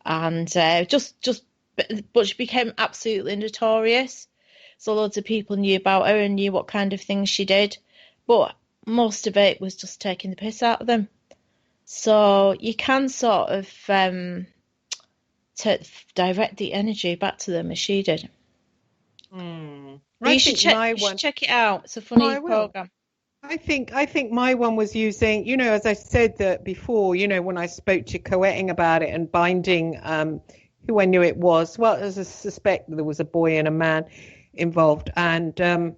And but she became absolutely notorious. So loads of people knew about her and knew what kind of things she did. But most of it was just taking the piss out of them. So you can sort of direct the energy back to them as she did. You should check it out. It's a funny program. I think my one was using, you know, as I said that before, you know, when I spoke to Coetting about it and binding who I knew it was. Well, as a suspect there was a boy and a man involved, and a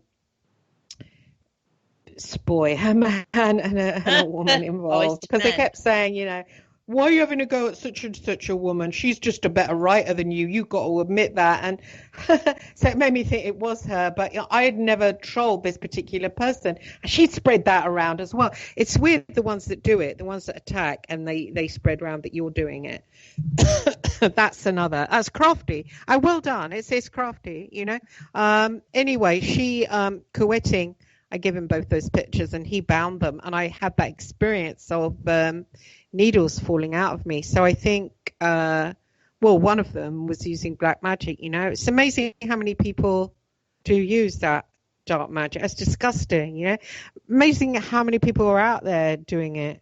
man and a woman involved, because they kept saying, you know, why are you having a go at such and such a woman? She's just a better writer than you. You've got to admit that. And so it made me think it was her. But you know, I had never trolled this particular person. And she'd spread that around as well. It's weird, the ones that do it, the ones that attack, and they spread around that you're doing it. That's crafty. Well done. It's crafty, you know. Anyway, she, Coetting, I gave him both those pictures and he bound them. And I had that experience of needles falling out of me. So I think, one of them was using black magic, you know. It's amazing how many people do use that dark magic. It's disgusting, you know. Amazing how many people are out there doing it.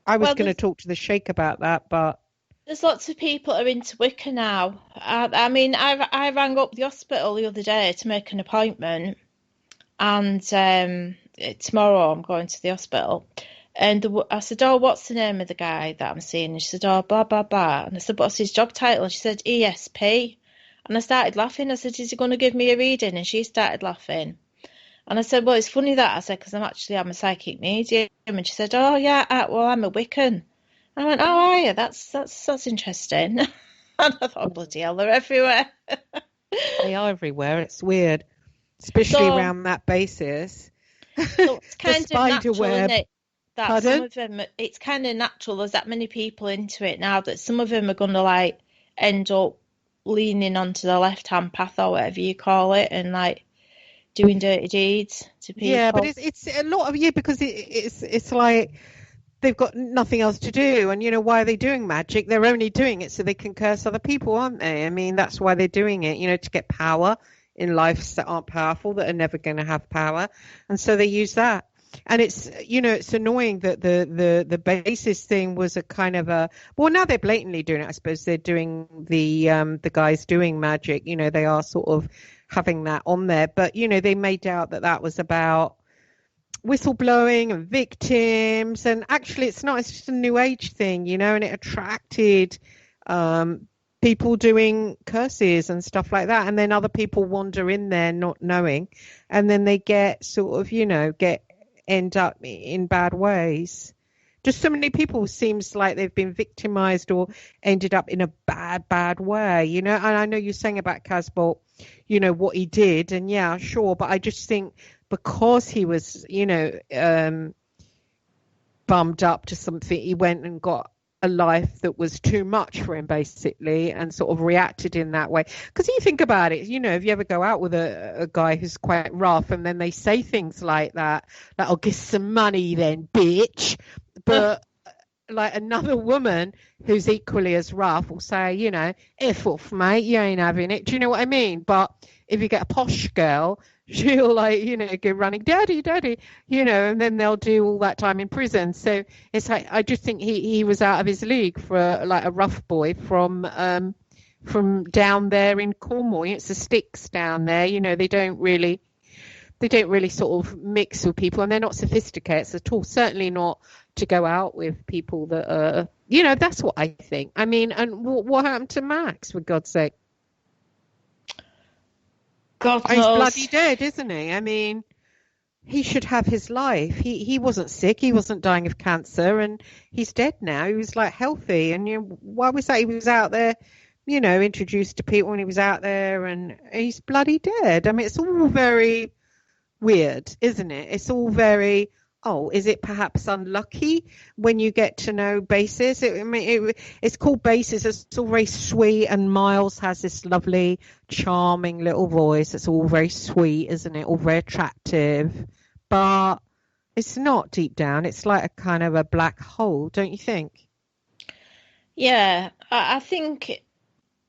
I was going to talk to the Sheik about that, but... There's lots of people that are into Wicca now. I mean, I rang up the hospital the other day to make an appointment, and tomorrow I'm going to the hospital. And I said, oh, what's the name of the guy that I'm seeing? And she said, oh, blah, blah, blah. And I said, what's his job title? And she said, ESP. And I started laughing. I said, is he going to give me a reading? And she started laughing. And I said, well, it's funny that. I said, because I'm a psychic medium. And she said, oh, yeah, I'm a Wiccan. And I went, oh, are you? That's interesting. And I thought, oh, bloody hell, they're everywhere. They are everywhere. It's weird, especially around that basis. So it's kind of natural, isn't it? that Pardon? some of them, it's kind of natural. There's that many people into it now that some of them are going to like end up leaning onto the left-hand path or whatever you call it, and like doing dirty deeds to people. Yeah, but it's a lot of because it's like they've got nothing else to do, and why are they doing magic? They're only doing it so they can curse other people, aren't they? I mean, that's why they're doing it, to get power in lives that aren't powerful, that are never going to have power, and so they use that. And it's it's annoying that the basis thing was a kind of a now they're blatantly doing it. I suppose they're doing the guys doing magic. They are sort of having that on there, but they made out that was about whistleblowing and victims, and actually it's not. It's just a new age thing, and it attracted people doing curses and stuff like that, and then other people wander in there not knowing, and then they get sort of end up in bad ways. Just so many people seems like they've been victimized or ended up in a bad way, and I know you're saying about Casbolt, what he did, and yeah, sure, but I just think because he was bummed up to something, he went and got a life that was too much for him, basically, and sort of reacted in that way. Because you think about it, if you ever go out with a guy who's quite rough, and then they say things like that, like, "I'll get some money then, bitch," but like another woman who's equally as rough will say, "F off, mate, you ain't having it." Do you know what I mean? But if you get a posh girl, she'll go running, "Daddy, daddy," and then they'll do all that time in prison. So it's like, I just think he was out of his league for a rough boy from down there in Cornwall. It's the sticks down there. They don't really sort of mix with people, and they're not sophisticated at all. Certainly not to go out with people that are, that's what I think. I mean, and what happened to Max, for God's sake? God knows. He's bloody dead, isn't he? I mean, he should have his life. He wasn't sick. He wasn't dying of cancer, and he's dead now. He was like healthy, and why was that? He was out there, introduced to people when he was out there, and he's bloody dead. I mean, it's all very weird, isn't it? It's all very. Oh, is it perhaps unlucky when you get to know Basis? It's called Basis. It's all very sweet, and Miles has this lovely, charming little voice. It's all very sweet, isn't it? All very attractive, but it's not deep down. It's like a kind of a black hole, don't you think? Yeah, I think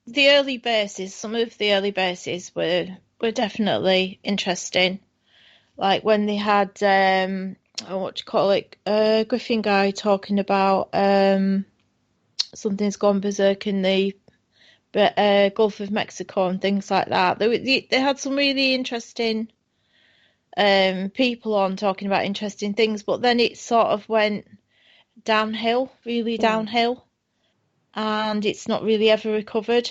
the early Bases, some of the early Bases were definitely interesting. Like when they had Griffin guy talking about something's gone berserk in the Gulf of Mexico and things like that. They had some really interesting people on talking about interesting things, but then it sort of went downhill, really downhill, and it's not really ever recovered.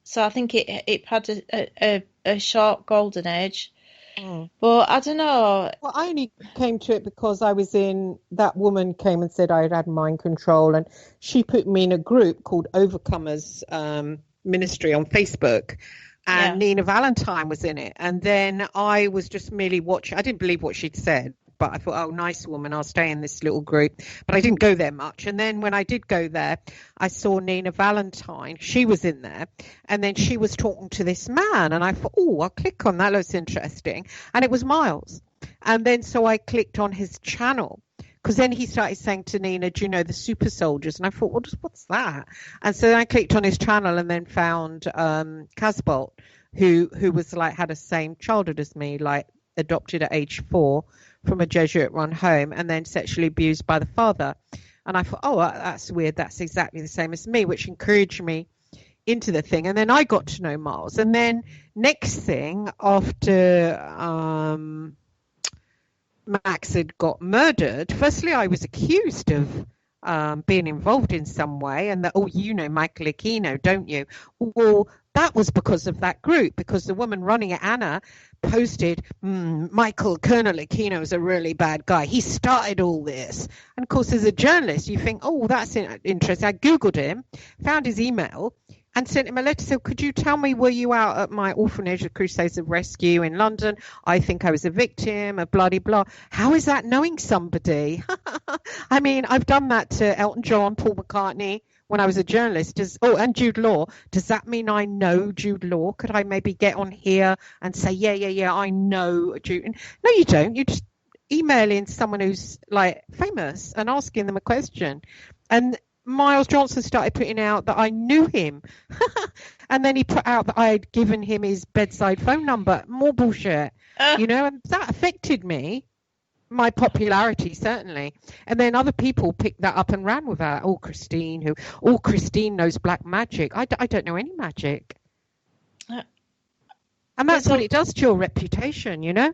So I think it had a short golden age. But I don't know. Well, I only came to it because that woman came and said I had mind control, and she put me in a group called Overcomers Ministry on Facebook, and Nina Valentine was in it. And then I was just merely watching. I didn't believe what she'd said, but I thought, oh, nice woman, I'll stay in this little group. But I didn't go there much. And then when I did go there, I saw Nina Valentine. She was in there. And then she was talking to this man. And I thought, oh, I'll click on that. Looks interesting. And it was Miles. And then so I clicked on his channel. Because then he started saying to Nina, "Do you know the super soldiers?" And I thought, well, what's that? And so then I clicked on his channel and then found Casbolt, who was like, had the same childhood as me, like adopted at age 4 from a Jesuit-run home, and then sexually abused by the father. And I thought, oh, that's weird. That's exactly the same as me, which encouraged me into the thing. And then I got to know Miles. And then next thing, after Max had got murdered, firstly, I was accused of being involved in some way, and that, oh, you know Michael Aquino, don't you? Well, that was because of that group, because the woman running it, Anna, posted, Colonel Aquino is a really bad guy. He started all this. And of course, as a journalist, you think, oh, that's interesting. I Googled him, found his email, and sent him a letter. So could you tell me, were you out at my orphanage, the Crusades of Rescue in London? I think I was a victim of bloody blah. How is that knowing somebody? I mean, I've done that to Elton John, Paul McCartney, when I was a journalist. And Jude Law. Does that mean I know Jude Law? Could I maybe get on here and say, yeah, I know Jude? No, you don't. You just emailing someone who's like famous and asking them a question. And Miles Johnson started putting out that I knew him. And then he put out that I had given him his bedside phone number. More bullshit. And that affected me. My popularity, certainly. And then other people picked that up and ran with that. Christine knows black magic. I don't know any magic. And that's what it does to your reputation,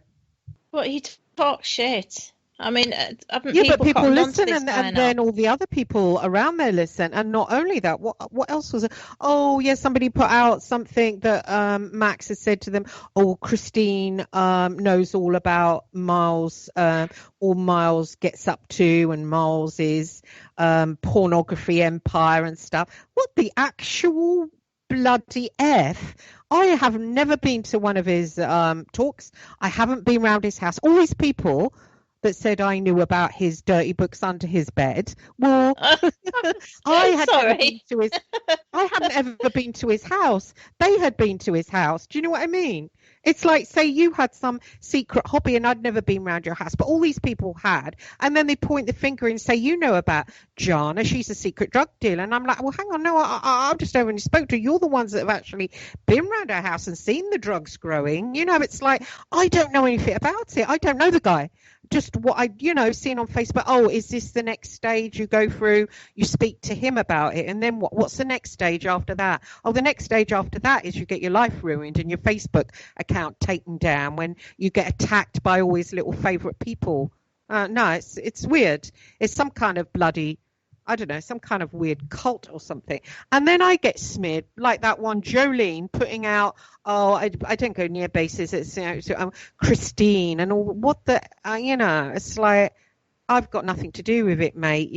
But he talks shit. I mean, haven't but people listen, and then all the other people around there listen. And not only that, what else was it? Oh, yeah, somebody put out something that Max has said to them. Oh, Christine knows all about Miles, all Miles gets up to, and Miles's pornography empire and stuff. What the actual bloody F? I have never been to one of his talks. I haven't been round his house. All these people that said I knew about his dirty books under his bed. Well, I hadn't ever been to his house. They had been to his house. Do you know what I mean? It's like, say you had some secret hobby and I'd never been around your house, but all these people had. And then they point the finger and say, you know about Jana, she's a secret drug dealer. And I'm like, well, hang on, no, I just only spoke to you. You're the ones that have actually been around our house and seen the drugs growing. It's like, I don't know anything about it. I don't know the guy. Just what I, seen on Facebook. Oh, is this the next stage you go through? You speak to him about it. And then what's the next stage after that? Oh, the next stage after that is you get your life ruined and your Facebook account taken down when you get attacked by all his little favorite people. No, it's weird. It's some kind of bloody, I don't know, some kind of weird cult or something. And then I get smeared like that one, Jolene, putting out, I don't go near bases. It's Christine and all. What the, it's like, I've got nothing to do with it, mate.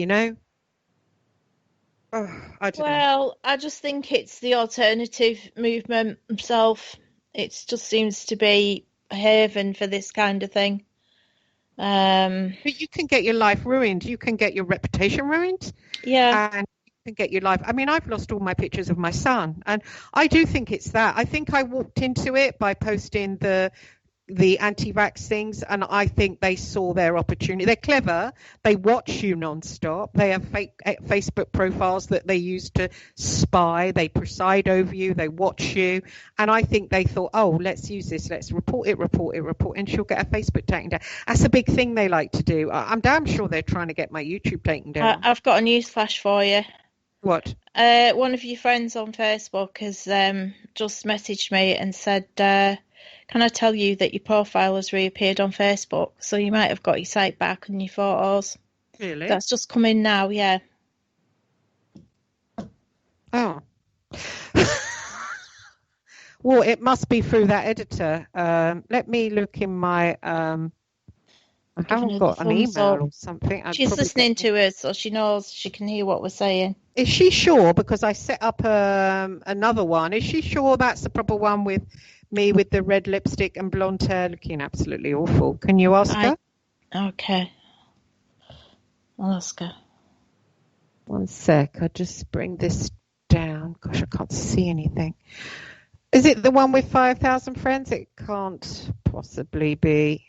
Oh, I don't know. Well, I just think it's the alternative movement themselves. It just seems to be a haven for this kind of thing. But you can get your life ruined. You can get your reputation ruined. Yeah. And you can get your life. I mean, I've lost all my pictures of my son. And I do think it's that. I think I walked into it by posting the anti-vax things, and I think they saw their opportunity. They're clever. They watch you non-stop. They have fake Facebook profiles that they use to spy. They preside over you. They watch you. And I think they thought, oh, let's use this. Let's report it, and she'll get her Facebook taken down. That's a big thing they like to do. I'm damn sure they're trying to get my YouTube taken down. I've got a news flash for you. What? One of your friends on Facebook has just messaged me and said, can I tell you that your profile has reappeared on Facebook? So you might have got your site back and your photos. Really? That's just come in now, yeah. Oh. Well, it must be through that editor. Let me look in my... I haven't got an email or something. She's listening to us, so she knows she can hear what we're saying. Is she sure? Because I set up another one. Is she sure that's the proper one with me with the red lipstick and blonde hair looking absolutely awful? Can you ask her? Okay. I'll ask her. One sec. I'll just bring this down. Gosh, I can't see anything. Is it the one with 5,000 friends? It can't possibly be.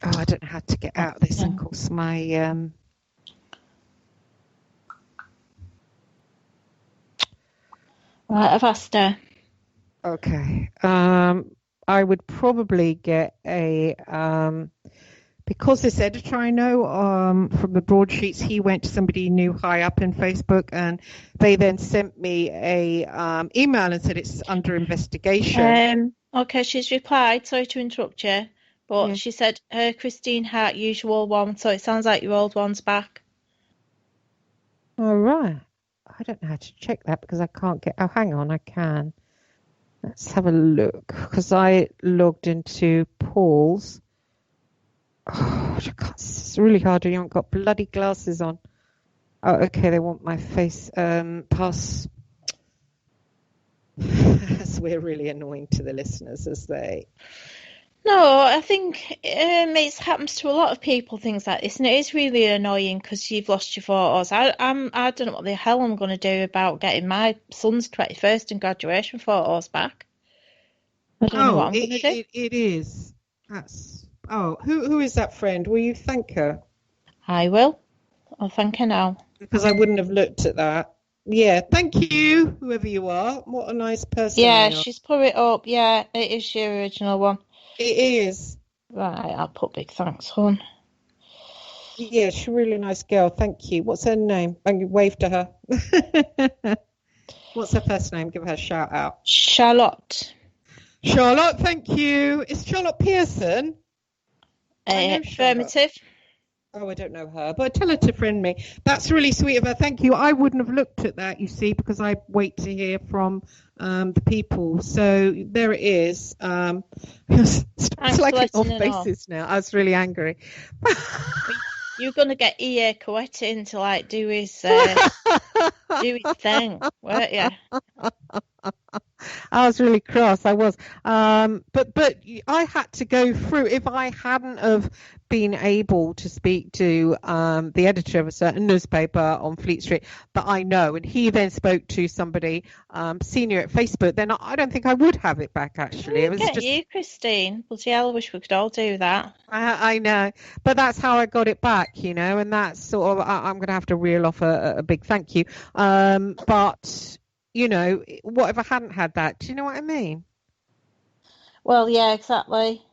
Oh, I don't know how to get out of this. And of course, my... Right, I've asked her. Okay. I would probably get a... because this editor I know from the broadsheets, he went to somebody new high up in Facebook, and they then sent me a email and said it's under investigation. Okay, she's replied. Sorry to interrupt you, but she said her Christine Hart usual one, so it sounds like your old one's back. All right. I don't know how to check that because I can't get... Oh, hang on, I can. Let's have a look, because I logged into Paul's. Oh, I can't, it's really hard when you haven't got bloody glasses on. Oh, okay, they want my face, As we're really annoying to the listeners, as they. No, I think it happens to a lot of people, things like this, and it is really annoying because you've lost your photos. I don't know what the hell I'm going to do about getting my son's 21st and graduation photos back. I don't know what I'm going to do. It is. Who is that friend? Will you thank her? I will. I'll thank her now. Because I wouldn't have looked at that. Yeah, thank you, whoever you are. What a nice person. Yeah, she's put it up. Yeah, it is your original one. It is. Right, I'll put big thanks, hon. Yeah, she's a really nice girl. Thank you. What's her name? I can wave to her. What's her first name? Give her a shout out. Charlotte. Charlotte, thank you. Is Charlotte Pearson? Affirmative. Oh, I don't know her, but tell her to friend me. That's really sweet of her. Thank you. I wouldn't have looked at that, you see, because I wait to hear from the people. So there it is. It's like off faces now. I was really angry. You're gonna get E.A. Coetin to do his thing, weren't you? I was really cross. I was, but I had to go through. If I hadn't have been able to speak to the editor of a certain newspaper on Fleet Street that I know, and he then spoke to somebody senior at Facebook, then I don't think I would have it back. Actually, it was just you, Christine. Bloody hell, I wish we could all do that. I know, but that's how I got it back, and that's sort of. I'm going to have to reel off a big thank you, but. What if I hadn't had that? Do you know what I mean? Well, yeah, exactly.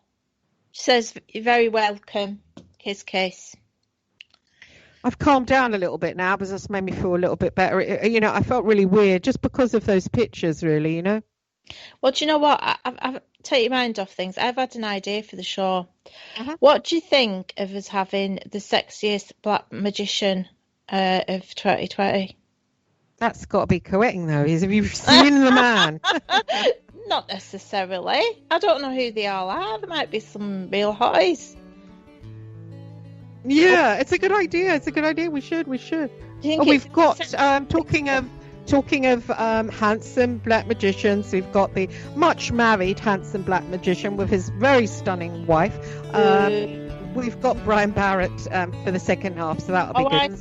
She says, you're very welcome. Kiss. I've calmed down a little bit now because it's made me feel a little bit better. I felt really weird just because of those pictures, really, Well, do you know what? I've take your mind off things. I've had an idea for the show. Uh-huh. What do you think of us having the sexiest black magician of 2020? That's got to be Coetting, though. Have you seen the man? Not necessarily. I don't know who they all are. There might be some real hotties. Yeah, it's a good idea. We should. We've got talking of handsome black magicians. We've got the much married handsome black magician with his very stunning wife. We've got Brian Barrot for the second half, so that'll be good.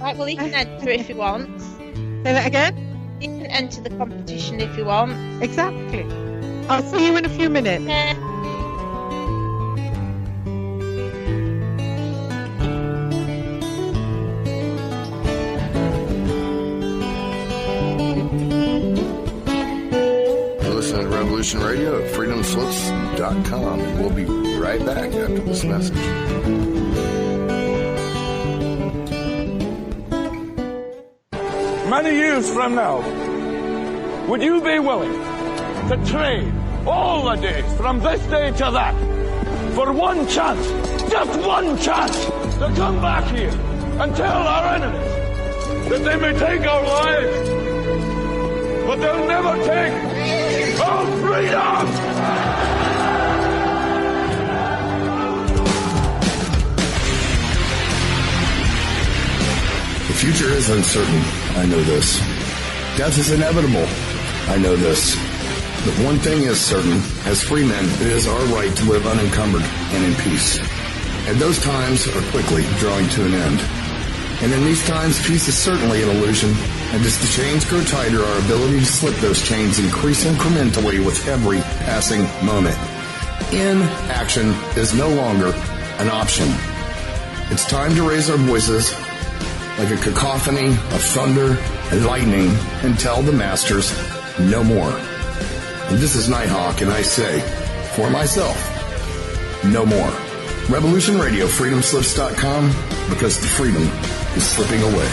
Right, well, he can enter if he wants. Say that again? He can enter the competition if he wants. Exactly. I'll see you in a few minutes. Listen to Revolution Radio at freedomslips.com, and we'll be right back after this message. Many years from now, would you be willing to trade all the days from this day to that for one chance, just one chance, to come back here and tell our enemies that they may take our lives, but they'll never take our freedom? The future is uncertain. I know this. Death is inevitable. I know this. But one thing is certain. As free men, it is our right to live unencumbered and in peace. And those times are quickly drawing to an end. And in these times, peace is certainly an illusion. And as the chains grow tighter, our ability to slip those chains increase incrementally with every passing moment. Inaction is no longer an option. It's time to raise our voices like a cacophony of thunder and lightning and tell the masters no more. And this is Nighthawk, and I say, for myself, no more. Revolution Radio, freedomslips.com, because the freedom is slipping away.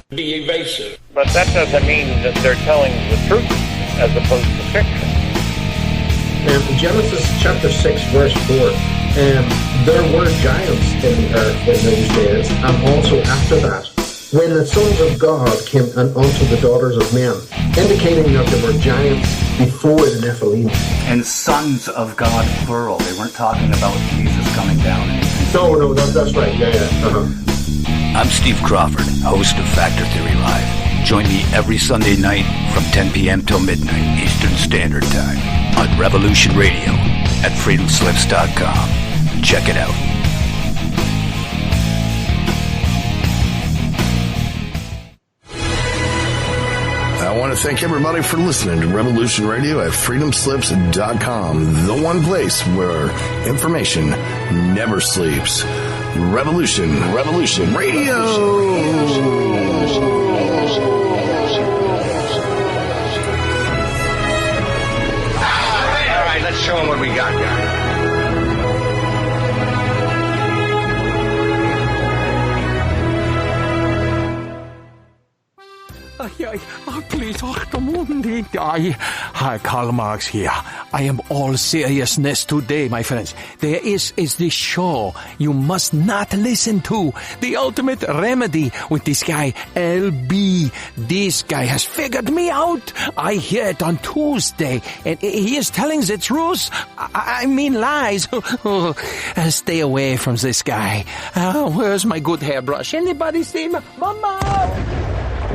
Be evasive. But that doesn't mean that they're telling the truth as opposed to fiction. In Genesis chapter 6, verse 4, there were giants in the earth in those days, and also after that, when the sons of God came unto the daughters of men, indicating that there were giants before the Nephilim. And sons of God, plural. They weren't talking about Jesus coming down. No, that's right. Yeah. I'm Steve Crawford, host of Factor Theory Live. Join me every Sunday night from 10 p.m. till midnight Eastern Standard Time on Revolution Radio at freedomslips.com. Check it out. I want to thank everybody for listening to Revolution Radio at freedomslips.com, the one place where information never sleeps. Revolution Radio. All right, let's show them what we got, guys. Please, Hi, Karl Marx here. I am all seriousness today, my friends. There is this show you must not listen to. The Ultimate Remedy with this guy, LB. This guy has figured me out. I hear it on Tuesday, and he is telling the truth. I mean lies. Stay away from this guy. Where's my good hairbrush? Anybody see me? Mama!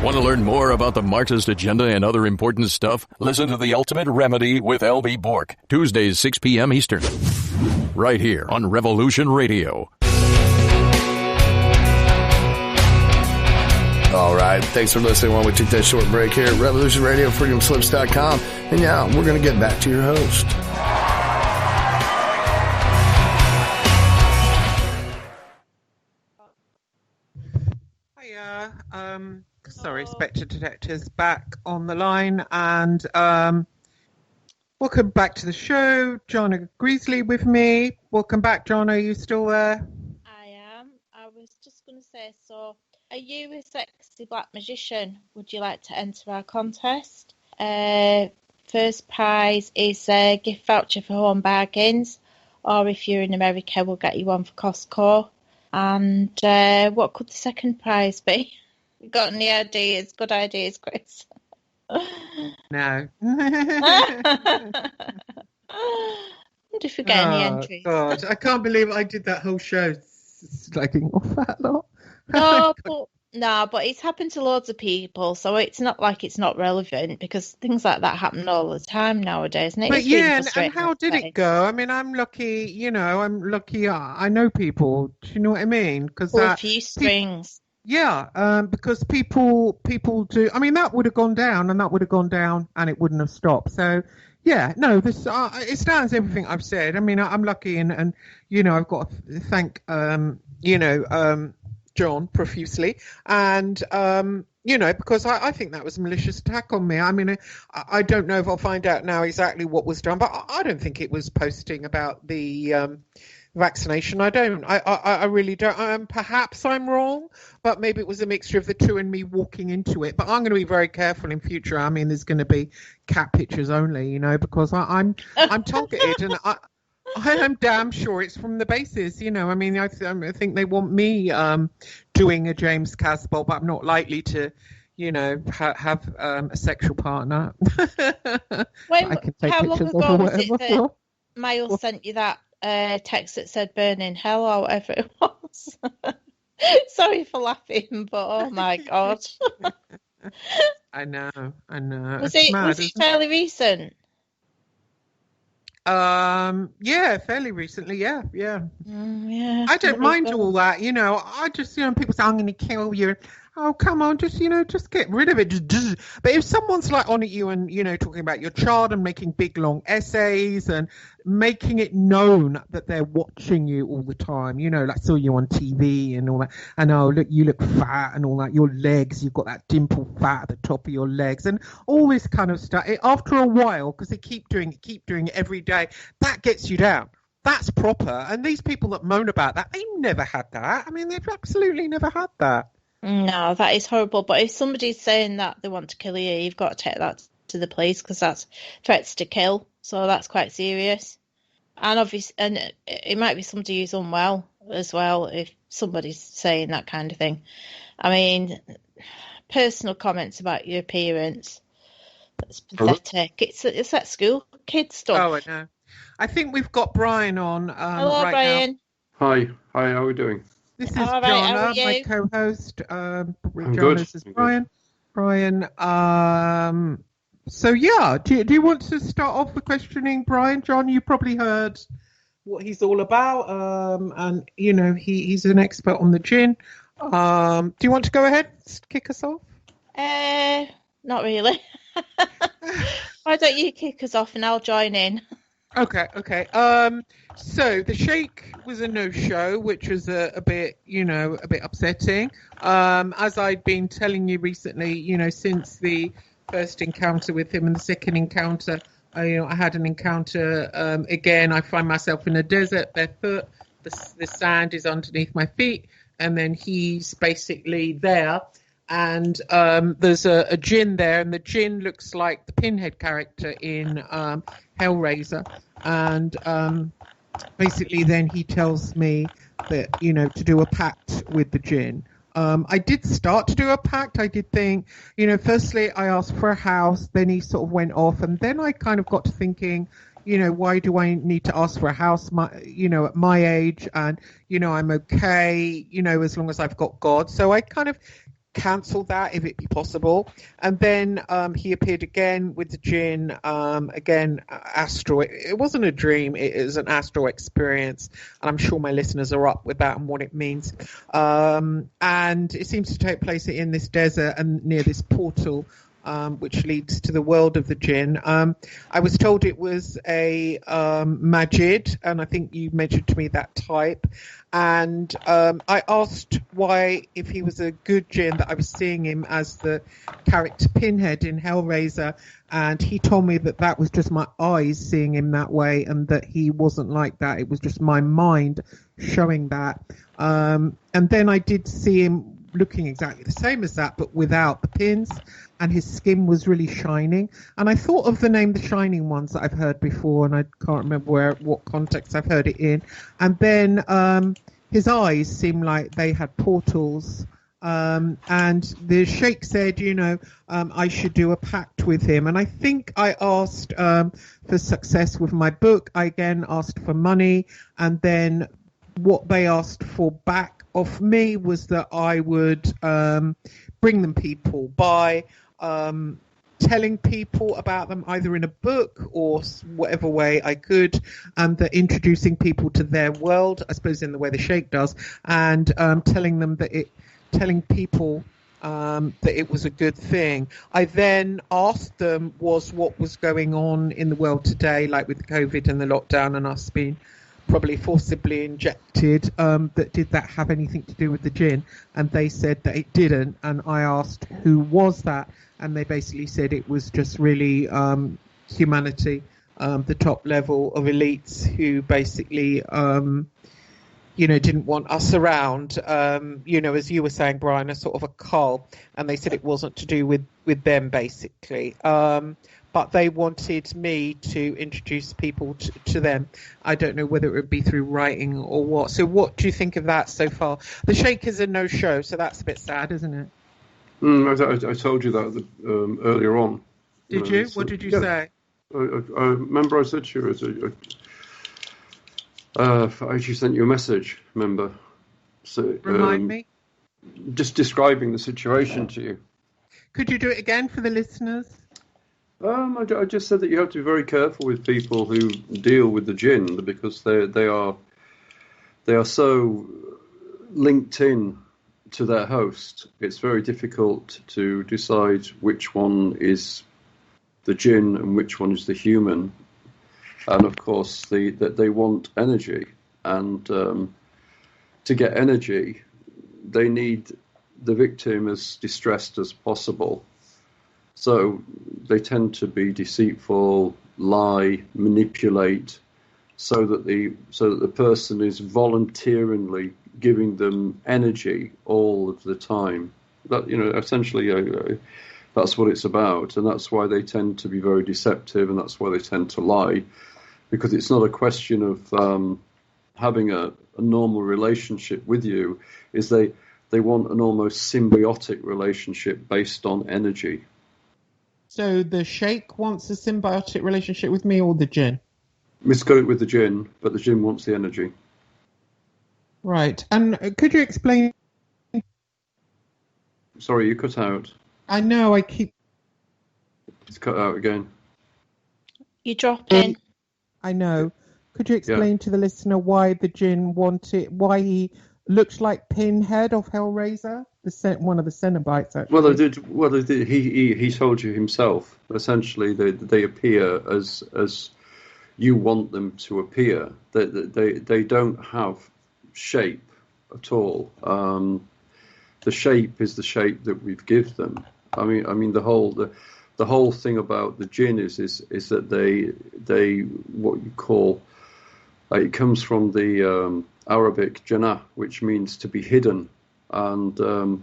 Want to learn more about the Marxist agenda and other important stuff? Listen to The Ultimate Remedy with LB Bork. Tuesdays, 6 p.m. Eastern. Right here on Revolution Radio. All right, thanks for listening while we take that short break here at Revolution Radio, freedomslips.com. And yeah, we're going to get back to your host. Hiya. Sorry, Spectre Detective's back on the line, and welcome back to the show. Jonna Greasley with me. Welcome back, John. Are you still there? I am. I was just going to say, so are you a sexy black magician? Would you like to enter our contest? First prize is a gift voucher for Home Bargains, or if you're in America, we'll get you one for Costco. And what could the second prize be? You got any ideas? Good ideas, Chris? No. If you get any entries. God, I can't believe I did that whole show slagging off that lot. But it's happened to loads of people, so it's not like it's not relevant, because things like that happen all the time nowadays. And but yeah, and how did it go? I mean, I'm lucky, I know people. Do you know what I mean? Because a few strings. Because people do. I mean, that would have gone down, and that would have gone down, and it wouldn't have stopped. So, yeah, no, this it stands everything I've said. I mean, I'm lucky, and I've got to thank John profusely, and because I think that was a malicious attack on me. I mean, I don't know if I'll find out now exactly what was done, but I don't think it was posting about the vaccination. I really don't. Perhaps I'm wrong, but maybe it was a mixture of the two and me walking into it. But I'm going to be very careful in future. I mean, there's going to be cat pictures only, because I'm targeted, and I am damn sure it's from the bases. I mean, I think they want me doing a James Casbolt, but I'm not likely to, have a sexual partner. I can take how pictures long ago of was it that Miles sent you that text that said "burn in hell" or whatever it was? Sorry for laughing, but oh my god! I know. Was it fairly recent? Yeah, fairly recently. Yeah. Yeah. I don't mind all that. I just, people say I'm going to kill you. Oh, come on, just get rid of it. But if someone's like on at you and, talking about your child and making big, long essays and making it known that they're watching you all the time, like saw you on TV and all that. And, oh, look, you look fat and all that. Your legs, you've got that dimple fat at the top of your legs and all this kind of stuff. After a while, because they keep doing it every day, that gets you down. That's proper. And these people that moan about that, they never had that. I mean, they've absolutely never had that. No, that is horrible. But if somebody's saying that they want to kill you, you've got to take that to the police, because that's threats to kill. So that's quite serious. And obviously, and it might be somebody who's unwell as well if somebody's saying that kind of thing. I mean, personal comments about your appearance, that's pathetic. It's that school kid stuff. Oh, I know. I think we've got Brian on. Hello, right Brian. Now. Hi, how are we doing? This is All right, how are Jonna, you? my co-host. Jonna, good. this is Brian. Brian. So yeah, do you want to start off with questioning Brian? John, you probably heard what he's all about, and you know he's an expert on the jinn. Do you want to go ahead, kick us off? Not really. Why don't you kick us off and I'll join in? Okay. So the Sheik was a no-show, which was a bit upsetting. As I'd been telling you recently, since the first encounter with him and the second encounter, I had an encounter again. I find myself in a desert, barefoot. The sand is underneath my feet, and then he's basically there. And there's a jinn there, and the jinn looks like the Pinhead character in Hellraiser. And basically then he tells me that, to do a pact with the jinn. I did start to do a pact. I did think, firstly I asked for a house, then he sort of went off, and then I kind of got to thinking, why do I need to ask for a house, at my age, and, I'm okay, as long as I've got God. So I kind of cancel that if it be possible. And then he appeared again with the jinn, again astral. It wasn't a dream, it is an astral experience, and I'm sure my listeners are up with that and what it means. And it seems to take place in this desert and near this portal, which leads to the world of the jinn. I was told it was a Magick, and I think you mentioned to me that type. And I asked why, if he was a good jinn, that I was seeing him as the character Pinhead in Hellraiser, and he told me that was just my eyes seeing him that way, and that he wasn't like that. It was just my mind showing that. And then I did see him looking exactly the same as that, but without the pins, and his skin was really shining. And I thought of the name The Shining Ones that I've heard before, and I can't remember what context I've heard it in. And then his eyes seemed like they had portals. And the Sheik said, I should do a pact with him. And I think I asked for success with my book. I again asked for money, and then what they asked for back of me was that I would bring them people by telling people about them either in a book or whatever way I could, and that introducing people to their world, I suppose in the way the Sheik does, and telling people that it was a good thing. I then asked them what was going on in the world today, like with COVID and the lockdown and us being probably forcibly injected, did that have anything to do with the jinn? And they said that it didn't. And I asked who was that, and they basically said it was just really humanity, the top level of elites who basically didn't want us around, as you were saying, Brian, a sort of a cult, and they said it wasn't to do with them basically. But they wanted me to introduce people to them. I don't know whether it would be through writing or what. So what do you think of that so far? The Sheik is a no-show, so that's a bit sad, isn't it? I told you that earlier on. Did you? What did you say? I remember I said to you, I actually sent you a message, remember? So, remind me? Just describing the situation to you. Could you do it again for the listeners? I just said that you have to be very careful with people who deal with the jinn, because they are so linked in to their host. It's very difficult to decide which one is the jinn and which one is the human. And of course, that they want energy, and to get energy, they need the victim as distressed as possible. So they tend to be deceitful, lie, manipulate, so that the person is voluntarily giving them energy all of the time. That essentially that's what it's about, and that's why they tend to be very deceptive, and that's why they tend to lie, because it's not a question of having a normal relationship with you. Is they want an almost symbiotic relationship based on energy. So the Sheik wants a symbiotic relationship with me, or the jinn? Let's go with the jinn, but the jinn wants the energy. Right. And could you explain? Sorry, you cut out. I know I keep. It's cut out again. You drop in. I know. Could you explain to the listener why the Djinn why he looked like Pinhead of Hellraiser, one of the Cenobites? Actually. Well, they did. He told you himself. Essentially, they appear as you want them to appear. They don't have shape at all. The shape is the shape that we've given them. I mean the whole thing about the Djinn is that they what you call, it comes from the Arabic jannah, which means to be hidden, and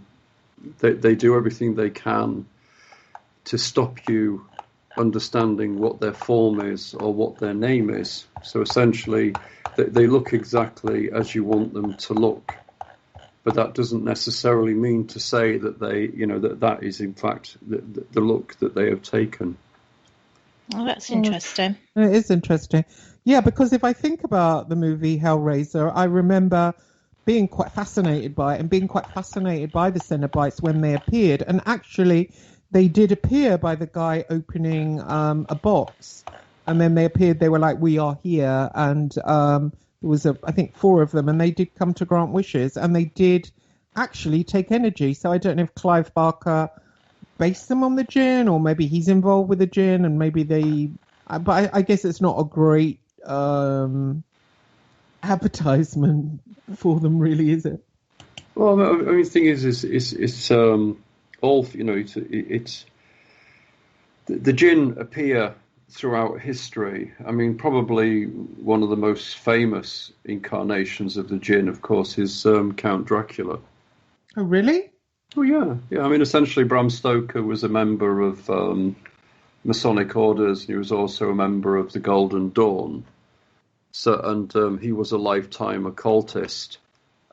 they do everything they can to stop you understanding what their form is or what their name is. So essentially, they look exactly as you want them to look. But that doesn't necessarily mean to say that that is in fact the look that they have taken. Oh, that's interesting. It is interesting. Yeah, because if I think about the movie Hellraiser, I remember being quite fascinated by it and being quite fascinated by the Cenobites when they appeared. And actually, they did appear by the guy opening a box. And then they appeared, they were like, "We are here." And there was, I think, 4 of them, and they did come to grant wishes, and they did actually take energy. So I don't know if Clive Barker based them on the Djinn, or maybe he's involved with the Djinn, and maybe they... But I guess it's not a great advertisement for them, really, is it? Well, I mean, the thing is it's all, it's the Djinn appear throughout history. I mean, probably one of the most famous incarnations of the Djinn, of course, is Count Dracula. Oh, really? Oh, yeah. I mean, essentially, Bram Stoker was a member of Masonic orders. He was also a member of the Golden Dawn. And he was a lifetime occultist,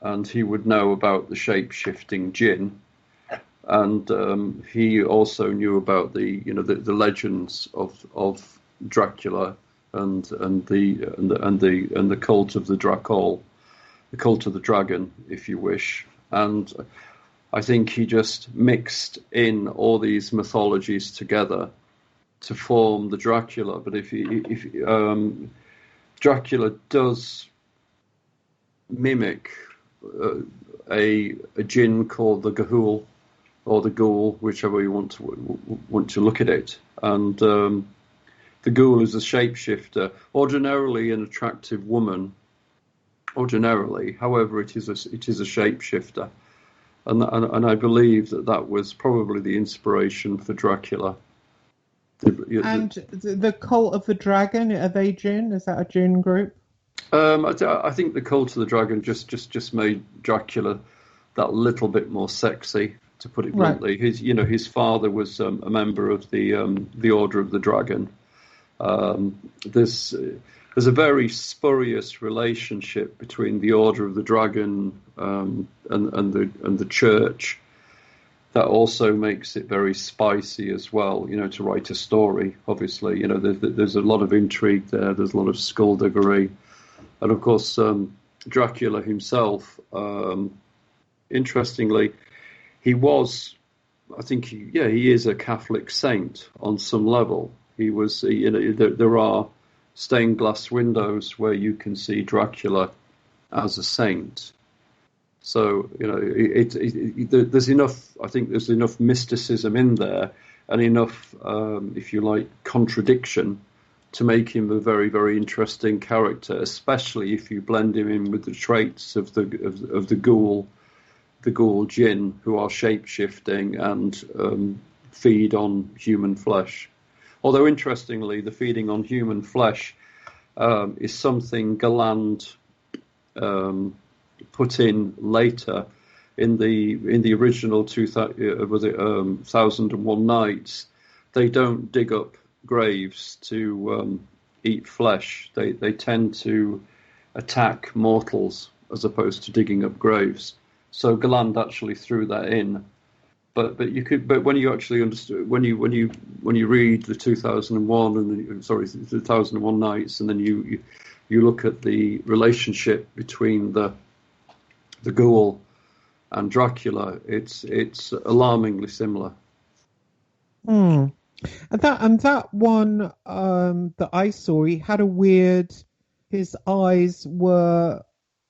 and he would know about the shape-shifting Djinn. And he also knew about the legends of Dracula and the cult of the Drakol, the cult of the dragon, if you wish. And I think he just mixed in all these mythologies together to form the Dracula. But if Dracula does mimic a Djinn called the Gahul, or the ghoul, whichever you want to look at it. And the ghoul is a shapeshifter, ordinarily an attractive woman. Ordinarily, however, it is a shapeshifter, and I believe that was probably the inspiration for Dracula. The cult of the dragon, are they Djinn? Is that a Djinn group? I think the cult of the dragon just made Dracula that little bit more sexy. To put it bluntly, right. His father was a member of the Order of the Dragon. There's a very spurious relationship between the Order of the Dragon and the Church. That also makes it very spicy as well. To write a story. Obviously, there's a lot of intrigue there. There's a lot of skullduggery, and of course, Dracula himself. Interestingly, he was, I think, he is a Catholic saint on some level. He was, there are stained glass windows where you can see Dracula as a saint. So, there's enough, I think there's enough mysticism in there and enough, if you like, contradiction to make him a very, very interesting character, especially if you blend him in with the traits of the ghoul. The ghoul Djinn, who are shape-shifting and feed on human flesh. Although, interestingly, the feeding on human flesh is something Galland put in later in the original 1001 Nights. They don't dig up graves to eat flesh. They tend to attack mortals as opposed to digging up graves. So Galland actually threw that in, but when you actually understand, when you read the 2001 Nights, and then you look at the relationship between the the Ghoul and Dracula, it's alarmingly similar. And that one that I saw, he had a weird. His eyes were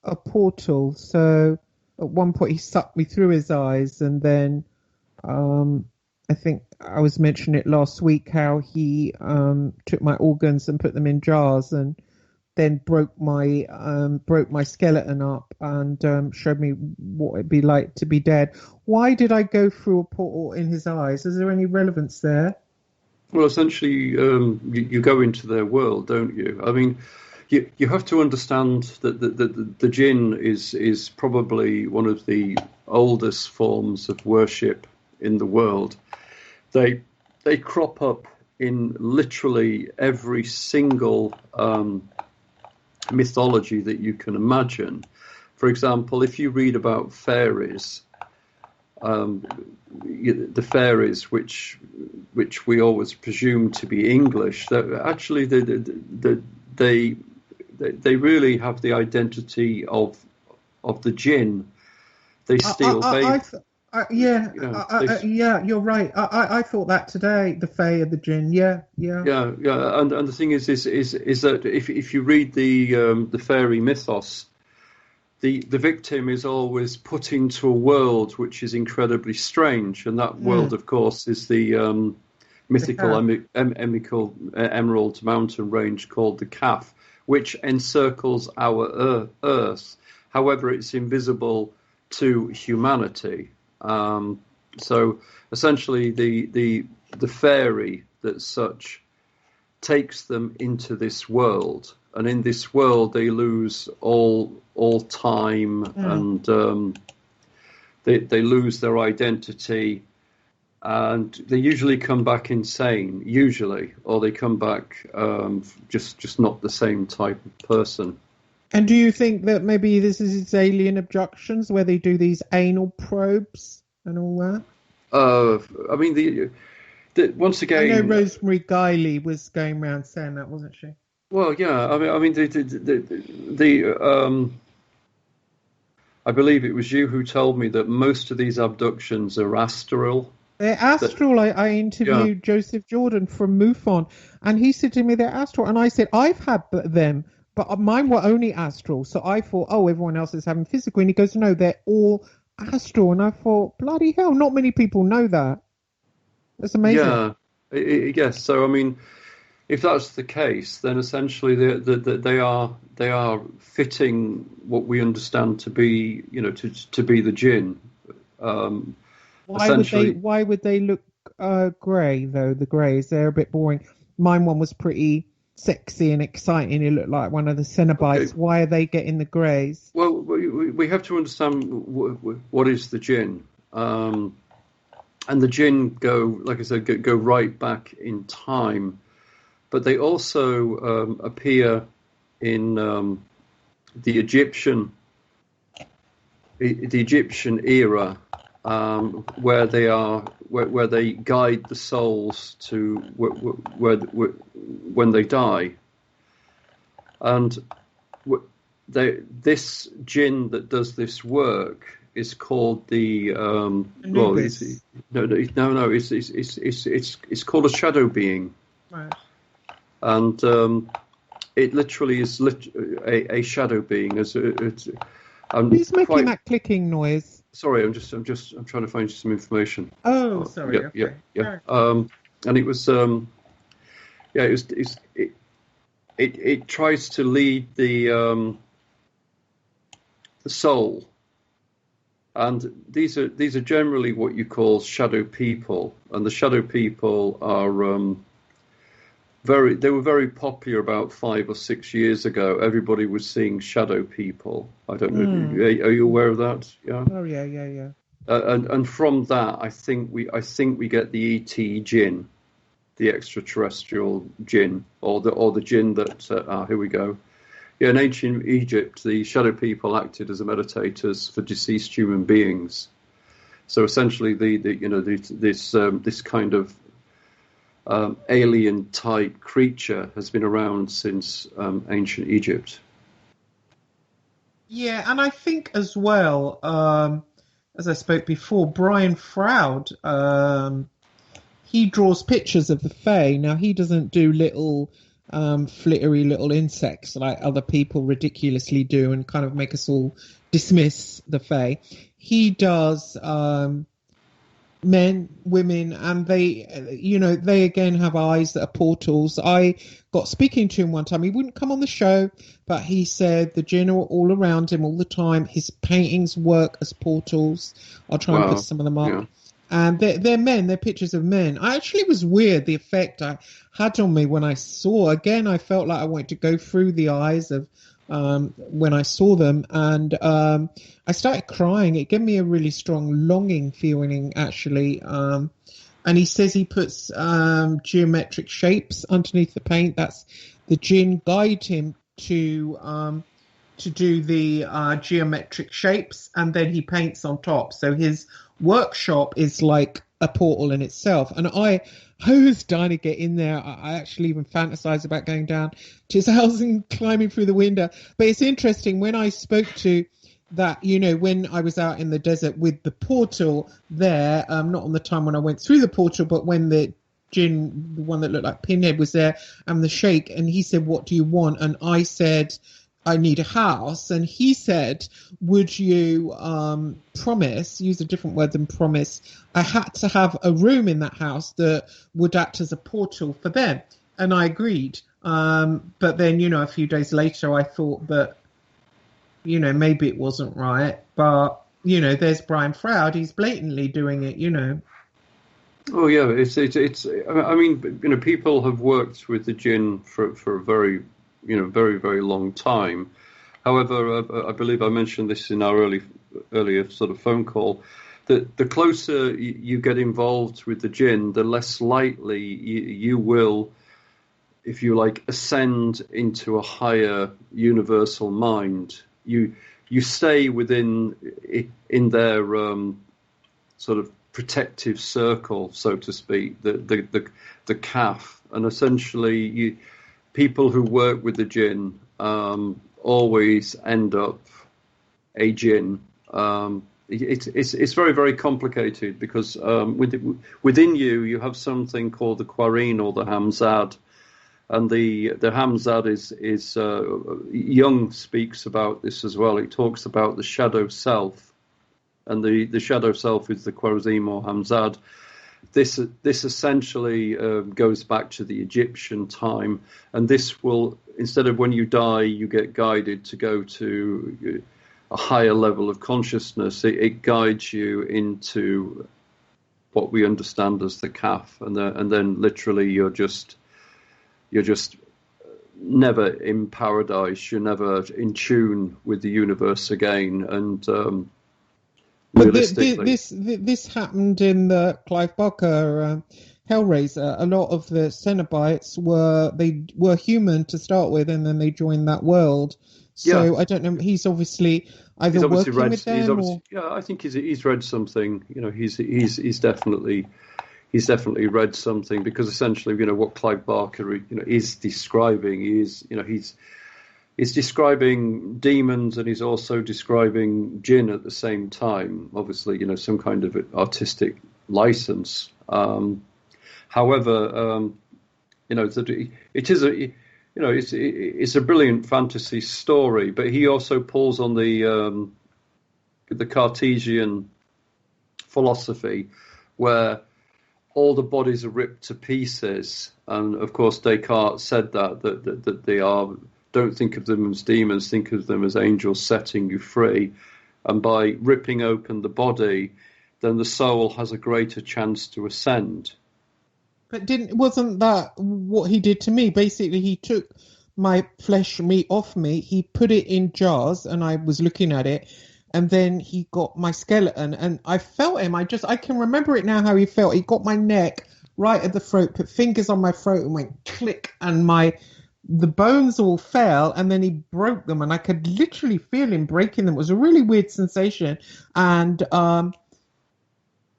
a portal. So at one point he sucked me through his eyes, and then I think I was mentioning it last week how he took my organs and put them in jars, and then broke my skeleton up and showed me what it'd be like to be dead. Why did I go through a portal in his eyes? Is there any relevance there? Well, essentially, you go into their world, don't you? I mean, you have to understand that the jinn is probably one of the oldest forms of worship in the world. They crop up in literally every single mythology that you can imagine. For example, if you read about fairies, the fairies which we always presume to be English, actually they really have the identity of the jinn. They steal babies. Yeah, you're right. I thought that today. The fae of the jinn. Yeah. And the thing is that if you read the fairy mythos, the victim is always put into a world which is incredibly strange, and that world, of course, is the mythical emerald mountain range called the Kaf, which encircles our Earth. However, it's invisible to humanity. So essentially, the fairy that such takes them into this world, and in this world they lose all time, and they lose their identity, and they usually come back insane, or they come back just not the same type of person. And do you think that maybe this is his alien abductions, where they do these anal probes and all that? I mean, once again, I know Rosemary Guiley was going around saying that, wasn't she? Well, yeah. I mean, I believe it was you who told me that most of these abductions are astral. They're astral. I interviewed Joseph Jordan from MUFON, and he said to me they're astral, and I said I've had them. But mine were only astral, so I thought, everyone else is having physical. And he goes, no, they're all astral. And I thought, bloody hell, not many people know that. That's amazing. Yeah, yes. So, I mean, if that's the case, then essentially they are fitting what we understand to be, to be the jinn. Why would they look grey, though, the greys? They're a bit boring. Mine one was pretty sexy and exciting. He looked like one of the Cenobites. Okay. Why are they getting the greys? Well, we have to understand what is the jinn, and the jinn go, like I said, go right back in time, but they also appear in the Egyptian era, where they guide the souls to when they die, and this jinn that does this work is called the it's called a shadow being, right. And it literally is a shadow being. He's making that clicking noise. Sorry, I'm trying to find you some information. Oh, sorry. Yeah. And it was, it tries to lead the soul, and these are generally what you call shadow people, and the shadow people are they were very popular about 5 or 6 years ago. Everybody was seeing shadow people. I don't know. Are you aware of that? Yeah. Oh yeah. And from that, I think we get the ET jinn, the extraterrestrial jinn, or the jinn that. Here we go. Yeah, in ancient Egypt, the shadow people acted as meditators for deceased human beings. So essentially, this kind of alien type creature has been around since ancient Egypt. Yeah, and I think as well, as I spoke before, Brian Froud, he draws pictures of the Fae. Now, he doesn't do little flittery little insects like other people ridiculously do and kind of make us all dismiss the Fae. He does men, women, and they again have eyes that are portals. I got speaking to him one time. He wouldn't come on the show, but he said the jinn are all around him all the time. His paintings work as portals. I'll try and put some of them up. Yeah. And they're men. They're pictures of men. I actually was weird, the effect I had on me when I saw. Again, I felt like I wanted to go through the eyes of when I saw them, and I started crying. It gave me a really strong longing feeling, actually. And he says he puts geometric shapes underneath the paint. That's the jinn guide him to do the geometric shapes, and then he paints on top. So his workshop is like a portal in itself. And I was dying to get in there. I actually even fantasized about going down to his house and climbing through the window. But it's interesting, when I spoke to that, when I was out in the desert with the portal there, not on the time when I went through the portal, but when the jinn, the one that looked like Pinhead, was there, and the sheikh, and he said, "What do you want?" And I said, "I need a house." And he said, "Would you promise," use a different word than promise, "I had to have a room in that house that would act as a portal for them." And I agreed. But then, a few days later, I thought that, maybe it wasn't right. But, there's Brian Froud. He's blatantly doing it, Oh, yeah. It's. I mean, people have worked with the jinn for a very, very, very long time. However, I believe I mentioned this in our earlier sort of phone call, that the closer you get involved with the jinn, the less likely you will, if you like, ascend into a higher universal mind. You stay within their sort of protective circle, so to speak, the kaf, and essentially people who work with the jinn always end up a jinn. It's very, very complicated because within you have something called the Quarin or the Hamzad, and the Hamzad is Jung speaks about this as well. He talks about the shadow self, and the shadow self is the Quarin or Hamzad. This essentially goes back to the Egyptian time, and this will, instead of when you die, you get guided to go to a higher level of consciousness. It guides you into what we understand as the kaf, and then literally you're just never in paradise. You're never in tune with the universe again, and but this happened in the Clive Barker Hellraiser. A lot of the Cenobites were human to start with, and then they joined that world. So yeah. I don't know. He's obviously either working with them, or yeah, I think he's read something. He's definitely read something, because essentially, what Clive Barker is describing he's describing demons, and he's also describing jinn at the same time. Obviously, some kind of artistic license. However, it is it's a brilliant fantasy story. But he also pulls on the Cartesian philosophy, where all the bodies are ripped to pieces, and of course Descartes said that they are. Don't think of them as demons, think of them as angels setting you free. And by ripping open the body, then the soul has a greater chance to ascend. But wasn't that what he did to me? Basically, he took my flesh meat off me, he put it in jars, and I was looking at it, and then he got my skeleton, and I felt him. I can remember it now how he felt. He got my neck right at the throat, put fingers on my throat, and went click, and the bones all fell, and then he broke them, and I could literally feel him breaking them. It was a really weird sensation. And I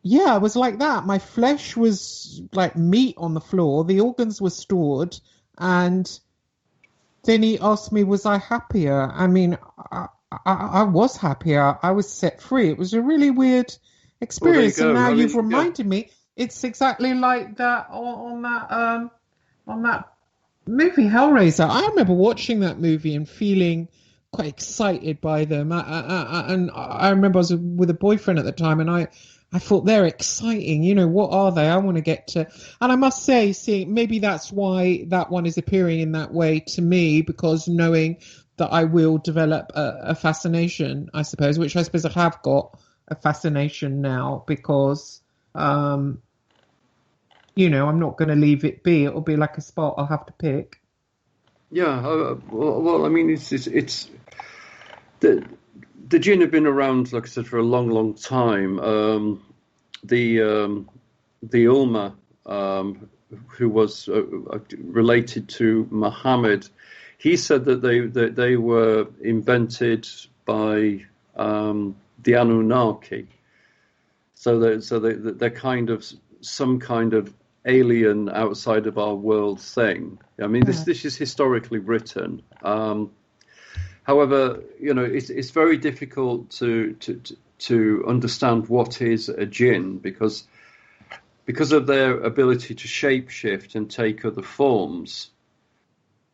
was like that. My flesh was like meat on the floor. The organs were stored. And then he asked me, was I happier? I mean, I was happier. I was set free. It was a really weird experience. Well, and now I you've mean, reminded me, it's exactly like that on that movie Hellraiser. I remember watching that movie and feeling quite excited by them. And I remember I was with a boyfriend at the time, and I thought they're exciting. You know, what are they? I want to get to. And I must say, maybe that's why that one is appearing in that way to me, because knowing that I will develop a fascination, I suppose, which I suppose I have got a fascination now, because, I'm not going to leave it be. It'll be like a spot I'll have to pick. Yeah, well, I mean, it's the jinn have been around, like I said, for a long, long time. The Ulma, who was related to Muhammad, he said that they were invented by the Anunnaki. So they're kind of some kind of alien outside of our world thing. I mean, this is historically written. However, it's very difficult to understand what is a jinn, because of their ability to shapeshift and take other forms.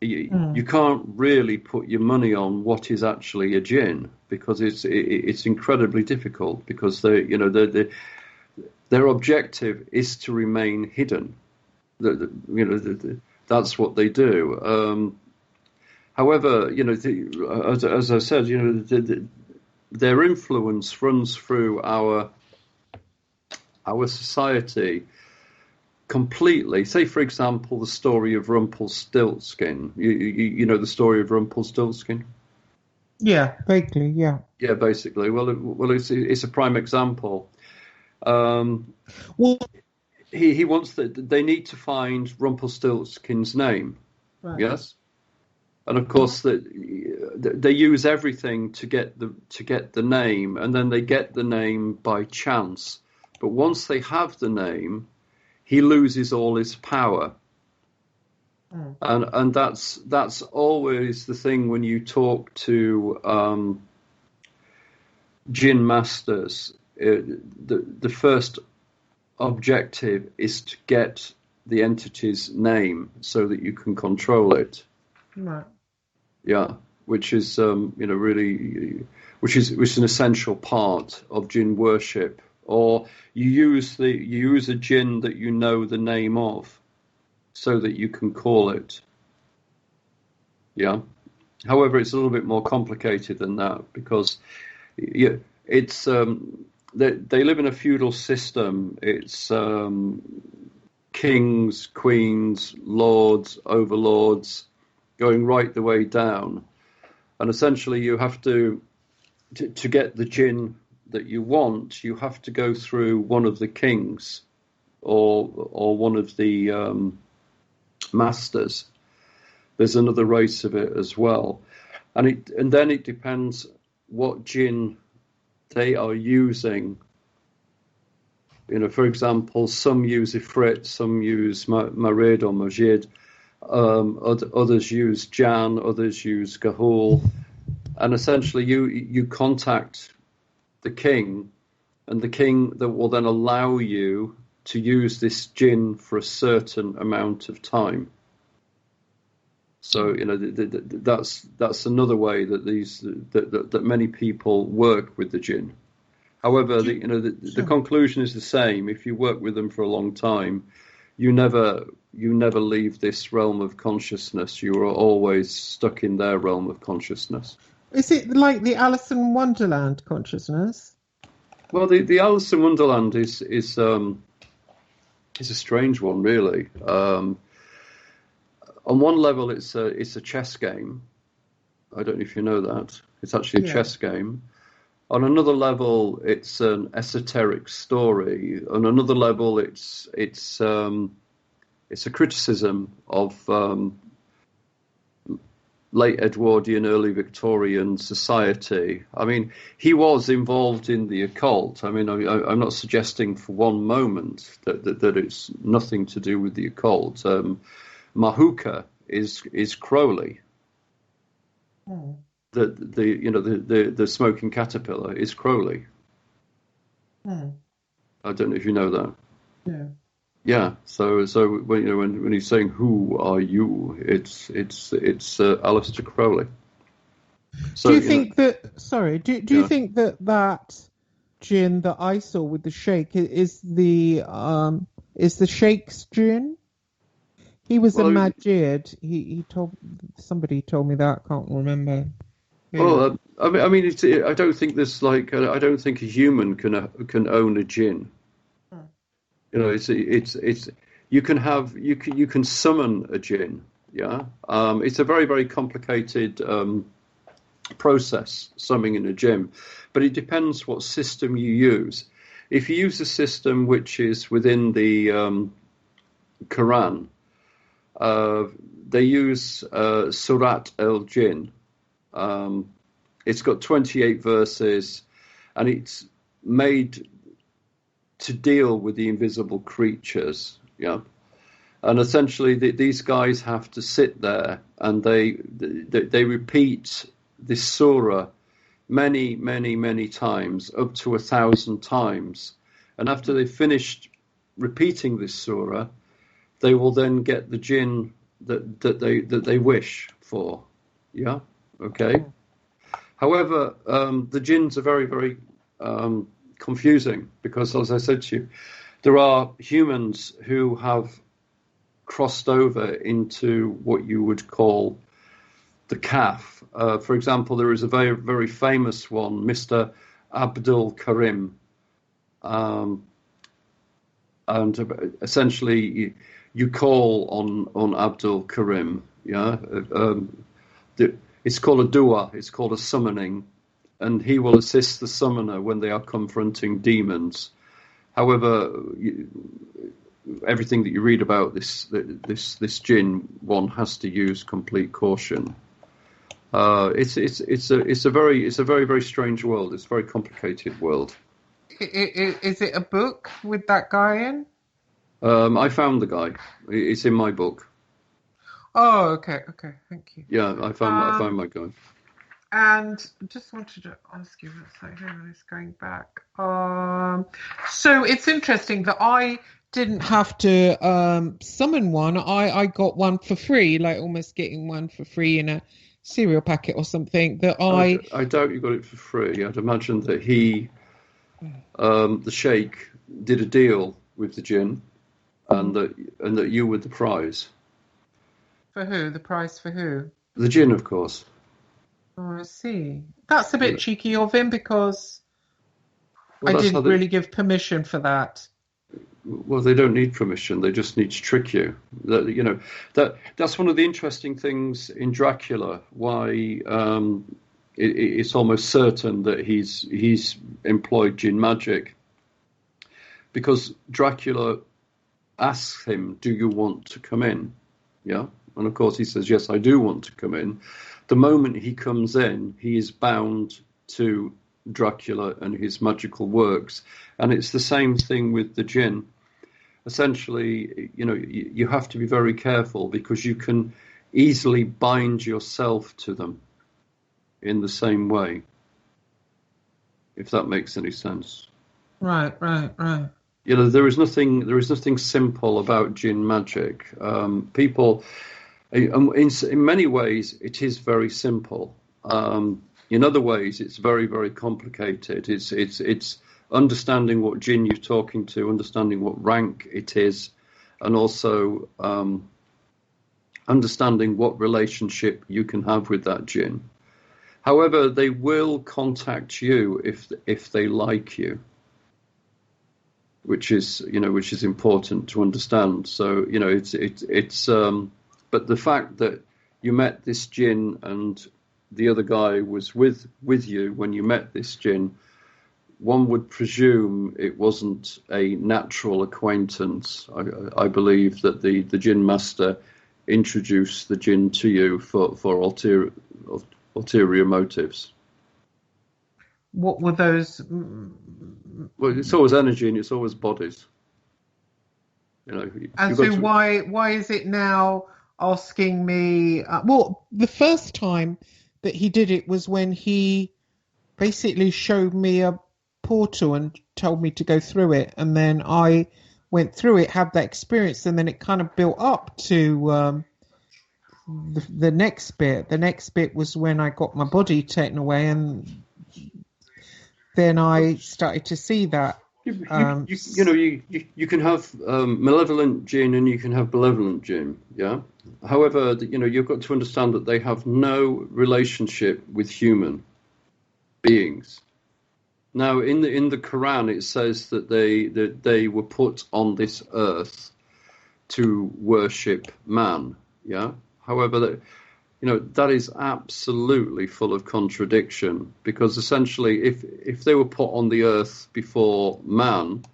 You can't really put your money on what is actually a jinn, because it's incredibly difficult, because their objective is to remain hidden. That's what they do. However, as I said, their influence runs through our society completely. Say, for example, the story of Rumpelstiltskin. You know the story of Rumpelstiltskin? Yeah, vaguely, yeah. Yeah, basically. Well, it's a prime example. He wants that they need to find Rumpelstiltskin's name. Right. Yes, and of course they use everything to get the name, and then they get the name by chance. But once they have the name, he loses all his power. And that's always the thing when you talk to jinn masters. The first objective is to get the entity's name so that you can control it. Right. Yeah, which is really, which is an essential part of jinn worship. Or you use a jinn that you know the name of, so that you can call it. Yeah. However, it's a little bit more complicated than that, because it's they live in a feudal system. It's kings, queens, lords, overlords, going right the way down, and essentially you have to get the jinn that you want, you have to go through one of the kings or one of the masters. There's another race of it as well, and then it depends what jinn they are using. For example, some use Ifrit, some use Marid or Majid, others use Jan, others use Gahul, and essentially you contact the king, and the king that will then allow you to use this jinn for a certain amount of time. So that's another way that that many people work with the jinn. However, the conclusion is the same. If you work with them for a long time, you never leave this realm of consciousness. You are always stuck in their realm of consciousness. Is it like the Alice in Wonderland consciousness? Well, the Alice in Wonderland is a strange one, really. On one level, it's a chess game. I don't know if you know that. It's actually a chess game. On another level, it's an esoteric story. On another level, it's a criticism of late Edwardian, early Victorian society. I mean, he was involved in the occult. I mean, I'm not suggesting for one moment that it's nothing to do with the occult. Mahuka is Crowley. the smoking caterpillar is Crowley. Hmm. I don't know if you know that. Yeah. Yeah. So when he's saying "Who are you?" it's Aleister Crowley. So, do you think that? Sorry. Do you think that jinn that I saw with the sheikh is the sheikh's jinn? He was a Magick. Somebody told me that. I can't remember. Well, I mean, I don't think there's I don't think a human can own a jinn. It's you can summon a jinn. Yeah, it's a very, very complicated process, summoning a jinn, but it depends what system you use. If you use a system which is within the Quran, they use Surat al-Jinn. It's got 28 verses, and it's made to deal with the invisible creatures. Yeah, and essentially these guys have to sit there and they repeat this surah many, many, many times, up to 1,000 times, and after they've finished repeating this surah, they will then get the jinn that they wish for. Yeah, okay. However, the jinns are very, very confusing because, as I said to you, there are humans who have crossed over into what you would call the kaf. For example, there is a very, very famous one, Mr. Abdul Karim, and essentially you call on Abdul Karim. Yeah, it's called a dua. It's called a summoning, and he will assist the summoner when they are confronting demons. However, everything that you read about this jinn, one has to use complete caution. It's a very, very strange world. It's a very complicated world. Is it a book with that guy in? I found the guy. It's in my book. Oh, okay, thank you. Yeah, I found my guy. And just wanted to ask you, it's going back. So it's interesting that I didn't have to summon one. I got one for free, like almost getting one for free in a cereal packet or something. I doubt you got it for free. I'd imagine that he, the sheikh, did a deal with the jinn, and that you were the prize. For who? The prize for who? The jinn, of course. Oh, I see. That's a bit cheeky of him because I didn't really give permission for that. Well, they don't need permission. They just need to trick you. That's one of the interesting things in Dracula. Why it's almost certain that he's employed jinn magic, because Dracula asks him, "Do you want to come in?" Yeah, and of course he says, "Yes, I do want to come in." The moment he comes in, he is bound to Dracula and his magical works, and it's the same thing with the jinn. Essentially, you have to be very careful because you can easily bind yourself to them in the same way, if that makes any sense. Right. There is nothing simple about jinn magic. People, in many ways, it is very simple. In other ways, it's very, very complicated. It's understanding what jinn you're talking to, understanding what rank it is, and also understanding what relationship you can have with that jinn. However, they will contact you if they like you, which is important to understand. So it's but the fact that you met this jinn and the other guy was with you when you met this jinn, one would presume it wasn't a natural acquaintance. I believe that the jinn master introduced the jinn to you for ulterior motives. What were those? Well, it's always energy and it's always bodies. And so why is it now asking me? Well, the first time that he did it was when he basically showed me a portal and told me to go through it, and then I went through it, had that experience, and then it kind of built up to the next bit. The next bit was when I got my body taken away, and then I started to see that. You can have malevolent jinn and you can have benevolent jinn, yeah? However, you've got to understand that they have no relationship with human beings. Now, in the Quran, it says that they were put on this earth to worship man, yeah? However, that is absolutely full of contradiction, because essentially if they were put on the earth before man,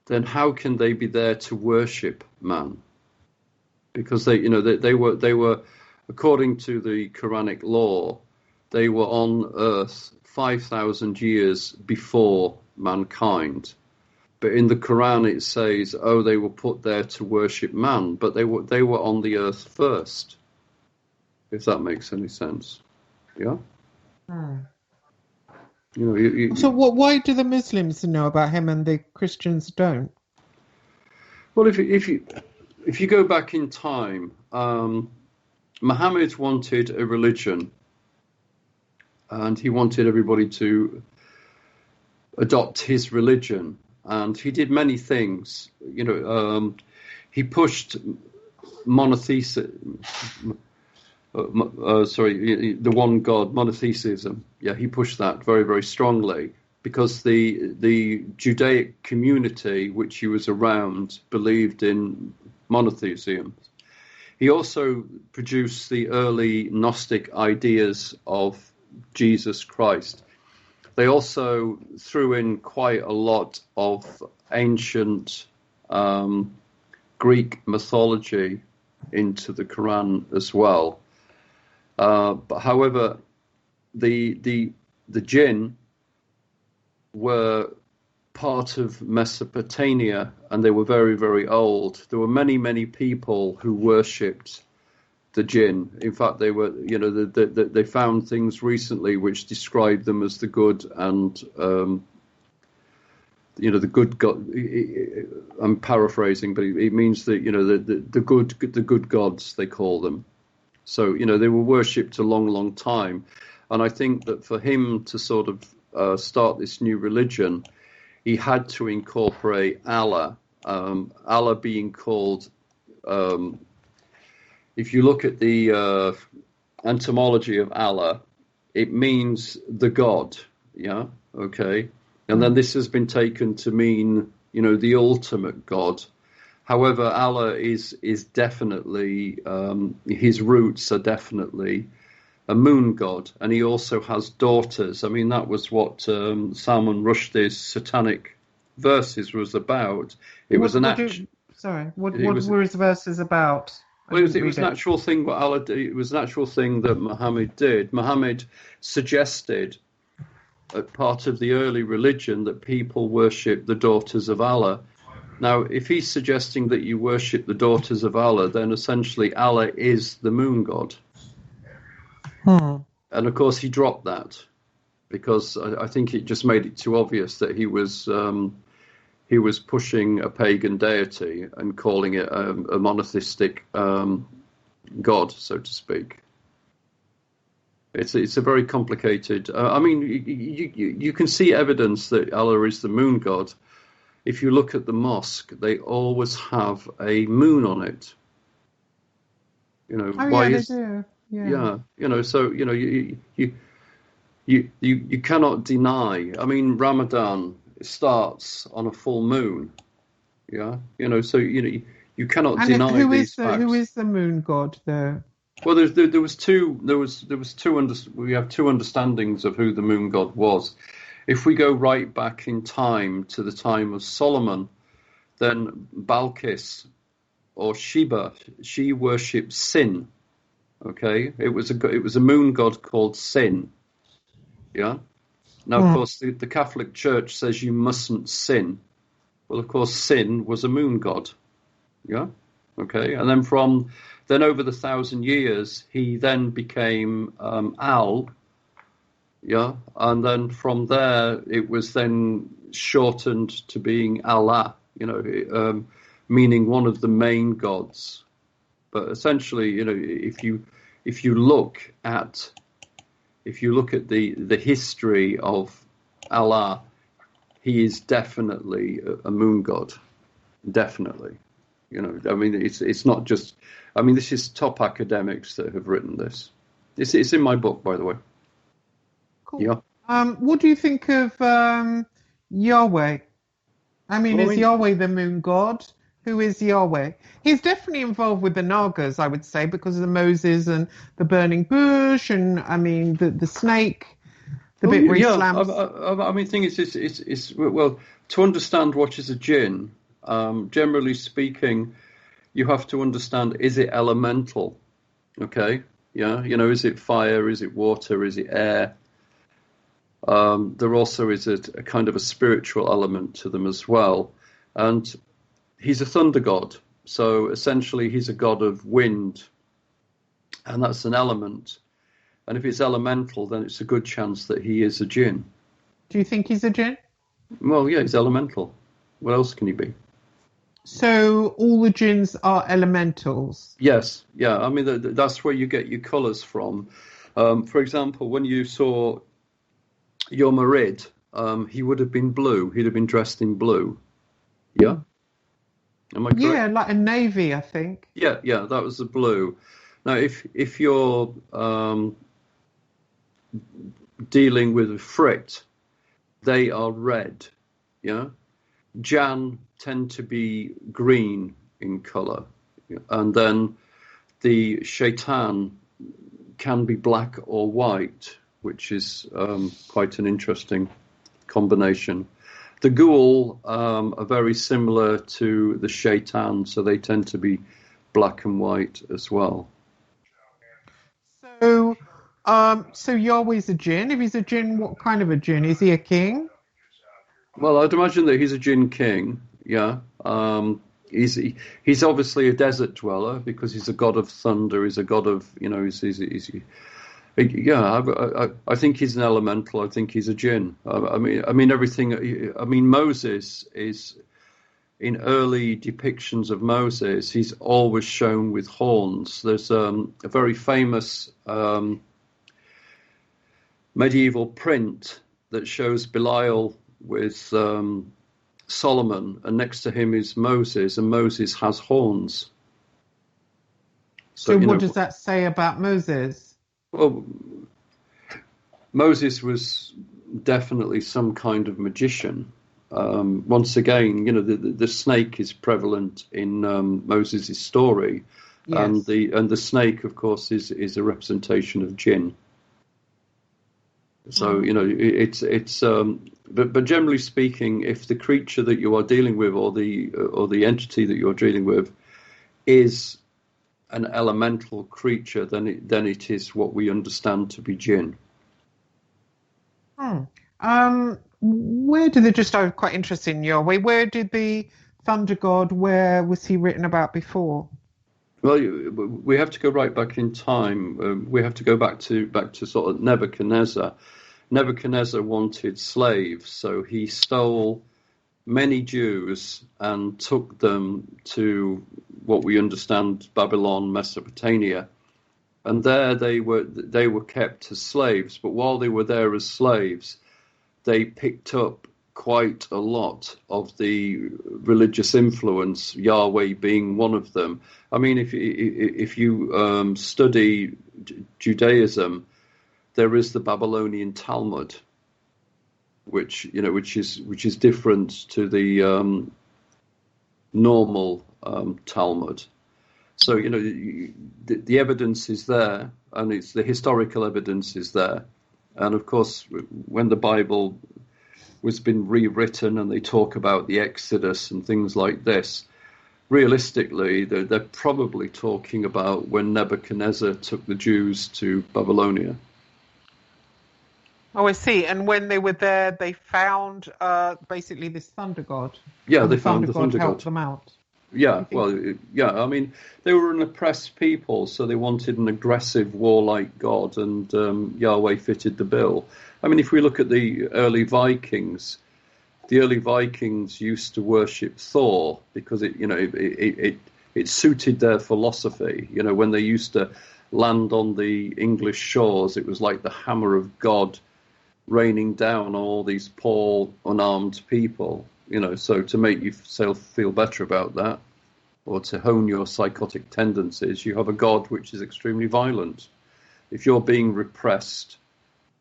then how can they be there to worship man? Because they were, according to the Quranic law, they were on earth 5,000 years before mankind. But in the Quran it says, they were put there to worship man, but they were on the earth first. If that makes any sense, yeah. So why do the Muslims know about him and the Christians don't? Well, if you go back in time, Muhammad wanted a religion, and he wanted everybody to adopt his religion, and he did many things. He pushed monotheism. The one God, monotheism. Yeah, he pushed that very, very strongly, because the Judaic community which he was around believed in monotheism. He also produced the early Gnostic ideas of Jesus Christ. They also threw in quite a lot of ancient Greek mythology into the Quran as well. But however, the jinn were part of Mesopotamia, and they were very, very old. There were many, many people who worshipped the jinn. In fact, they were, they found things recently which describe them as the good and, the good God. I'm paraphrasing, but it means that the good gods, they call them. So, they were worshipped a long, long time. And I think that for him to sort of start this new religion, he had to incorporate Allah. Allah being called, if you look at the etymology of Allah, it means the God, yeah, okay? And then this has been taken to mean, the ultimate God. However, Allah is definitely, his roots are definitely a moon god, and he also has daughters. I mean, that was what Salman Rushdie's satanic verses was about. It was an action. Sorry, what were his verses about? Well, it was an actual thing what Allah did. It was an actual thing that Muhammad did. Muhammad suggested, part of the early religion, that people worship the daughters of Allah. Now, if he's suggesting that you worship the daughters of Allah, then essentially Allah is the moon god. And of course, he dropped that because I think it just made it too obvious that he was pushing a pagan deity and calling it a monotheistic god, so to speak. It's a very complicated. I mean, you can see evidence that Allah is the moon god. If you look at the mosque, they always have a moon on it. Why they do. Yeah. So you cannot deny. I mean, Ramadan starts on a full moon. Yeah, so you cannot deny these facts. Who is the moon god there? Well, we have two understandings of who the moon god was. If we go right back in time to the time of Solomon, then Balkis or Sheba, she worshipped Sin. Okay, it was a moon god called Sin. Yeah. Now, of course, the Catholic Church says you mustn't sin. Well, of course, Sin was a moon god. Yeah. Okay, and then over the 1,000 years, he then became Al. Yeah, and then from there, it was then shortened to being Allah. Meaning one of the main gods. But essentially, if you look at the history of Allah, he is definitely a moon god. Definitely. It's not just. This is top academics that have written this. It's in my book, by the way. Cool. Yeah. What do you think of Yahweh? Is Yahweh the moon god? Who is Yahweh? He's definitely involved with the Nagas, I would say, because of the Moses and the burning bush, and the snake, the bit where he slams. The thing is, well, to understand what is a jinn, generally speaking, you have to understand: is it elemental? Okay, yeah, is it fire? Is it water? Is it air? There also is a kind of a spiritual element to them as well, and he's a thunder god, so essentially he's a god of wind, and that's an element. And if it's elemental, then it's a good chance that he is a jinn. Do you think he's a jinn? Well, yeah, he's elemental. What else can he be? So all the jinns are elementals? Yes, yeah. That's where you get your colours from. For example, when you saw your Marid, he would have been blue. He'd have been dressed in blue. Yeah? Am I correct? Yeah, like a navy, I think. Yeah, that was the blue. Now, if you're dealing with a Frit, they are red. Yeah, Jan tend to be green in colour, and then the Shaitan can be black or white, which is quite an interesting combination. The Ghoul are very similar to the Shaitan, so they tend to be black and white as well. So Yahweh's a jinn. If he's a jinn, what kind of a jinn? Is he a king? Well, I'd imagine that he's a jinn king, yeah. He's obviously a desert dweller because he's a god of thunder, he's a god of, I think he's an elemental. I think he's a jinn. Everything. Moses is, in early depictions of Moses, he's always shown with horns. There's a very famous medieval print that shows Belial with Solomon, and next to him is Moses, and Moses has horns. So what does that say about Moses? Well, Moses was definitely some kind of magician. Once again, the snake is prevalent in Moses' story, yes. and the snake, of course, is a representation of jinn. So but generally speaking, if the creature that you are dealing with, or the entity that you are dealing with, is an elemental creature, then it is what we understand to be jinn. Where did I was quite interested in Yahweh. Where did the thunder god? Where was he written about before? Well, we have to go right back in time. We have to go back to sort of Nebuchadnezzar. Nebuchadnezzar wanted slaves, so he stole many Jews and took them to what we understand Babylon, Mesopotamia, and there they were kept as slaves. But while they were there as slaves, they picked up quite a lot of the religious influence, Yahweh being one of them. If you study Judaism, there is the Babylonian Talmud, which is different to the normal Talmud. So the evidence is there, and it's the historical evidence is there. And of course, when the Bible was been rewritten and they talk about the Exodus and things like this, realistically, they're probably talking about when Nebuchadnezzar took the Jews to Babylonia. Oh, I see. And when they were there, they found basically this thunder god. Yeah, they found the thunder god. Helped them out. Yeah, well, yeah. I mean, they were an oppressed people, so they wanted an aggressive, warlike god, and Yahweh fitted the bill. I mean, if we look at the early Vikings used to worship Thor because it suited their philosophy. You know, when they used to land on the English shores, it was like the hammer of God raining down on all these poor, unarmed people. You know, so to make yourself feel better about that, or to hone your psychotic tendencies, you have a god which is extremely violent. If you're being repressed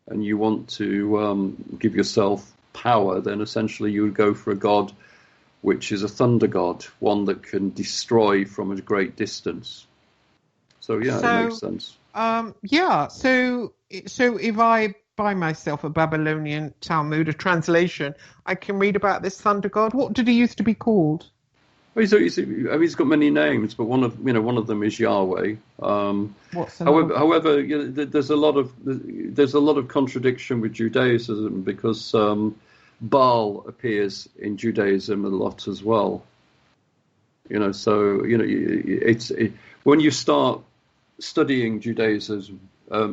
and you want to give yourself power, then essentially you would go for a god which is a thunder god, one that can destroy from a great distance. So yeah, it makes sense. So if I buy myself a Babylonian Talmud, a translation, I can read about this thunder god. What did he used to be called? Well, he's got many names, but one of them is Yahweh. However, there's a lot of contradiction with Judaism because Baal appears in Judaism a lot as well. You know, so when you start studying Judaism,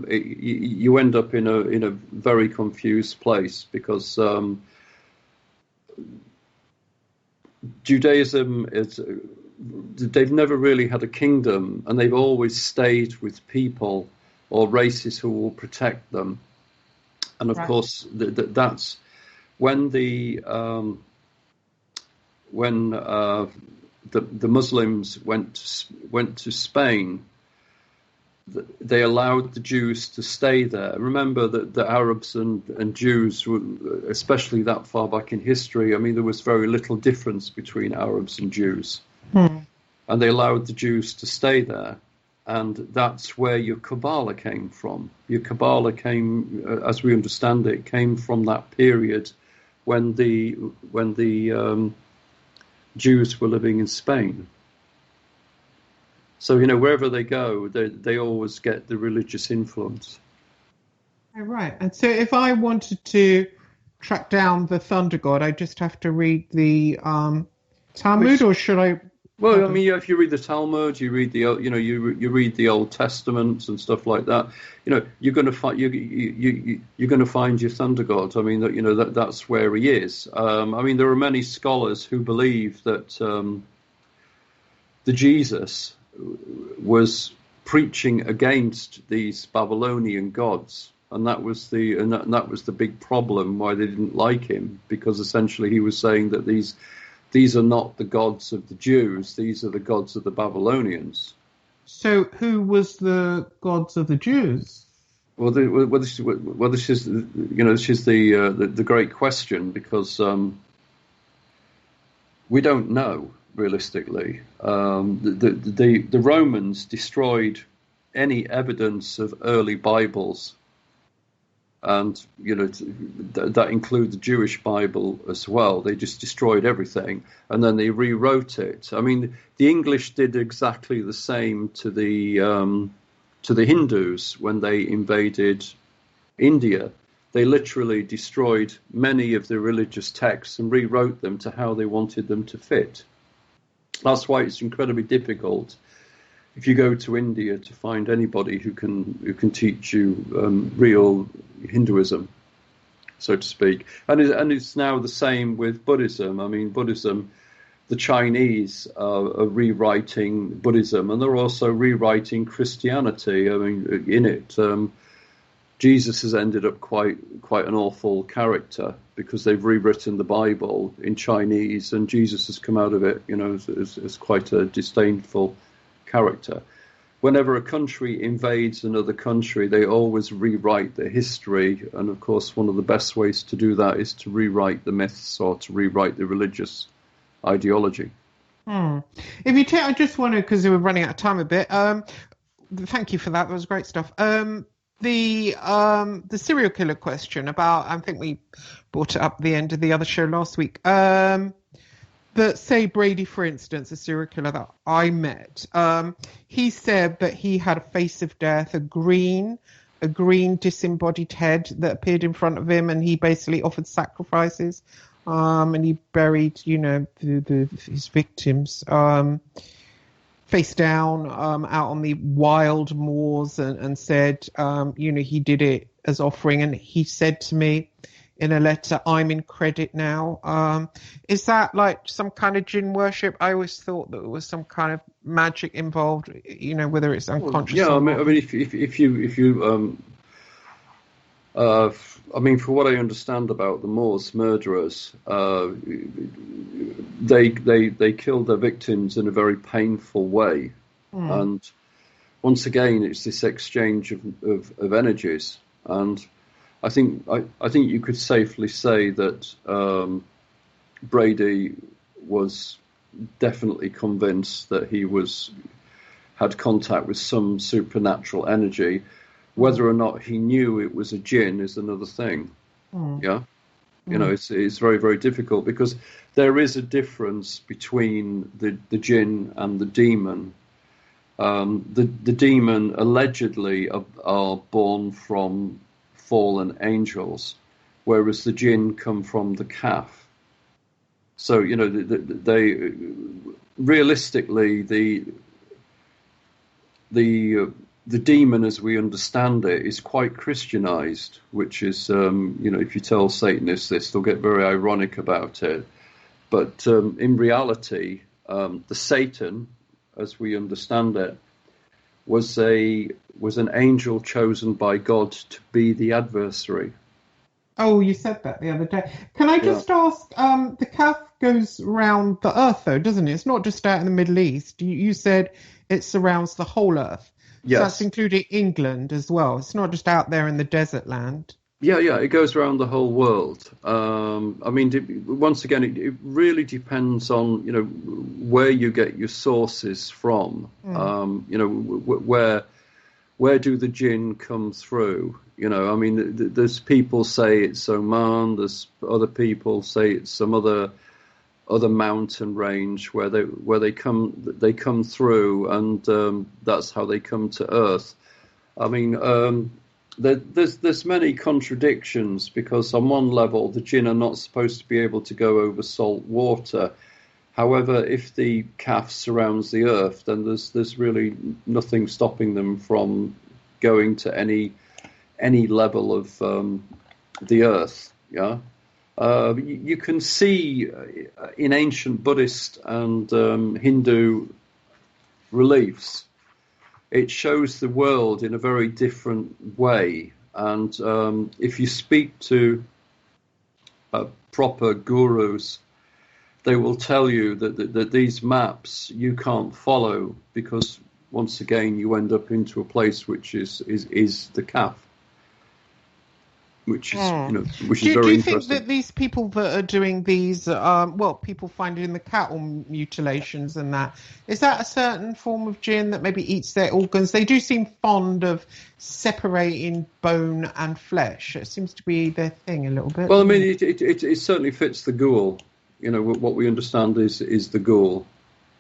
you end up in a very confused place because Judaism they've never really had a kingdom, and they've always stayed with people or races who will protect them. And of course, that's when the Muslims went to Spain. They allowed the Jews to stay there. Remember that the Arabs and Jews, especially that far back in history, I mean, there was very little difference between Arabs and Jews. And they allowed the Jews to stay there. And that's where your Kabbalah came from. Your Kabbalah came, as we understand it, came from that period when the Jews were living in Spain. So, wherever they go, they always get the religious influence. Right. And so if I wanted to track down the thunder god, I just have to read the Talmud, or should I? Well, I mean, if you read the Talmud, you read the you read the Old Testament and stuff like that. You're going to find you're going to find your thunder god. I mean, that's where he is. I mean, there are many scholars who believe that the Jesus was preaching against these Babylonian gods, and that was the big problem why they didn't like him, because essentially he was saying that these are not the gods of the Jews, these are the gods of the Babylonians. So who was the gods of the Jews? Well, this is the great question, because we don't know. Realistically, the Romans destroyed any evidence of early Bibles, and that includes the Jewish Bible as well. They just destroyed everything, and then they rewrote it. I mean, the English did exactly the same to the Hindus when they invaded India. They literally destroyed many of the religious texts and rewrote them to how they wanted them to fit. That's why it's incredibly difficult if you go to India to find anybody who can teach you real Hinduism, so to speak. And it's now the same with Buddhism. I mean, Buddhism, the Chinese are rewriting Buddhism, and they're also rewriting Christianity. I mean, in it, Jesus has ended up quite an awful character, because they've rewritten the Bible in Chinese, and Jesus has come out of it, as quite a disdainful character. Whenever a country invades another country, they always rewrite the history, and of course one of the best ways to do that is to rewrite the myths or to rewrite the religious ideology. If you take, I just want to, because we're running out of time a bit. Thank you for that. That was great stuff. The serial killer question about, I think we brought it up at the end of the other show last week. But say Brady, for instance, a serial killer that I met, he said that he had a face of death, a green disembodied head that appeared in front of him, and he basically offered sacrifices and he buried, his victims face down out on the wild moors, and said, he did it as offering. And he said to me in a letter, I'm in credit now. Is that like some kind of jinn worship? I always thought that there was some kind of magic involved, whether it's unconscious. Yeah, or I not. mean, if you for what I understand about the Moors murderers, they killed their victims in a very painful way, and once again, it's this exchange of energies. And I think you could safely say that Brady was definitely convinced that he had contact with some supernatural energy. Whether or not he knew it was a jinn is another thing. Yeah, it's very, very difficult, because there is a difference between the jinn and the demon. The demon allegedly are born from fallen angels, whereas the jinn come from the calf. So they realistically the demon, as we understand it, is quite Christianized, which is, if you tell Satanists this, they'll get very ironic about it. But in reality, the Satan, as we understand it, was an angel chosen by God to be the adversary. Oh, you said that the other day. Can I just ask, the calf goes around the earth, though, doesn't it? It's not just out in the Middle East. You said it surrounds the whole earth. Yes. So that's including England as well. It's not just out there in the desert land. Yeah, it goes around the whole world. Once again, it really depends on, where you get your sources from. Where do the jinn come through? There's people say it's Oman. There's other people say it's some other mountain range where they come through, and that's how they come to Earth. There's many contradictions, because on one level the jinn are not supposed to be able to go over salt water. However, if the calf surrounds the Earth, then there's really nothing stopping them from going to any level of the Earth. Yeah. You can see in ancient Buddhist and Hindu reliefs, it shows the world in a very different way. And if you speak to proper gurus, they will tell you that these maps you can't follow, because once again you end up into a place which is the calf. Which is, which is very interesting. Do you think that these people that are doing these, people find it in the cattle mutilations and that, is that a certain form of jinn that maybe eats their organs? They do seem fond of separating bone and flesh. It seems to be their thing a little bit. Well, it certainly fits the ghoul. What we understand is the ghoul.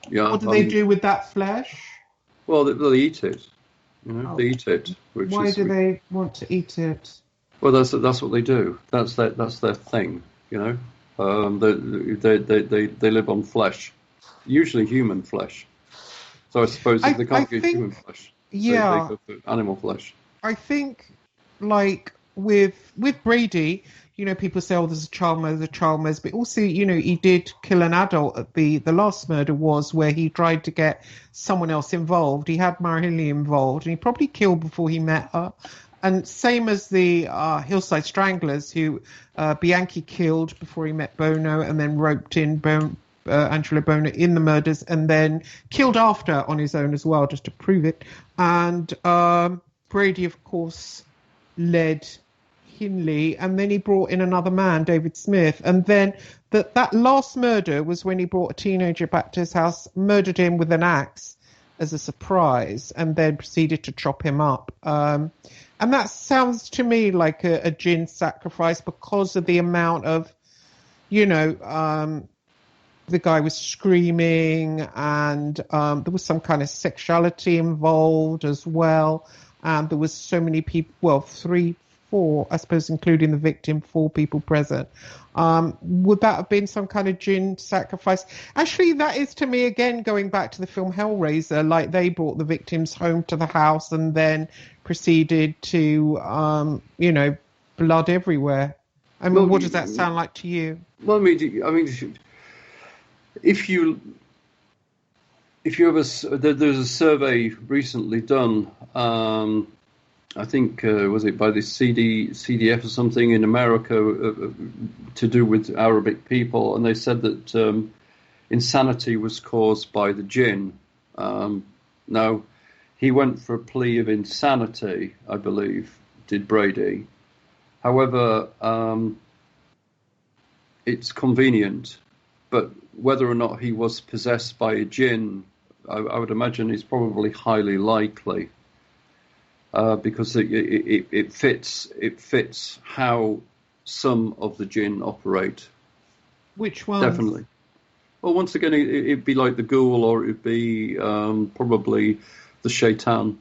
Yeah. What do they do with that flesh? Well, they eat it. They eat it. Why do they want to eat it? Well, that's what they do. That's their thing. They live on flesh, usually human flesh. So I suppose if they can't get human flesh, they go for animal flesh. I think, like with Brady, people say, there's a child murder, but also, he did kill an adult. The last murder was where he tried to get someone else involved. He had Marihili involved, and he probably killed before he met her. And same as the Hillside Stranglers, who Bianchi killed before he met Bono, and then roped in Angelo Bono in the murders, and then killed after on his own as well, just to prove it. And Brady, of course, led Hinley, and then he brought in another man, David Smith. And then that last murder was when he brought a teenager back to his house, murdered him with an axe as a surprise, and then proceeded to chop him up. And that sounds to me like a jinn sacrifice, because of the amount of, the guy was screaming, and there was some kind of sexuality involved as well. And there was so many people, 3 4, I suppose, including the victim, 4 people present. Would that have been some kind of jinn sacrifice? Actually, that is, to me, again, going back to the film Hellraiser, like they brought the victims home to the house and then proceeded to, blood everywhere. I mean, what does that sound like to you? Well, I mean, if you ever, there's a survey recently done, I think, was it by the CDF or something in America, to do with Arabic people, and they said that insanity was caused by the jinn. Now, he went for a plea of insanity, I believe, did Brady. However, it's convenient, but whether or not he was possessed by a jinn, I would imagine is probably highly likely, because it fits how some of the jinn operate. Which one? Definitely. Well, once again, it'd be like the ghoul, or it'd be probably the shaitan.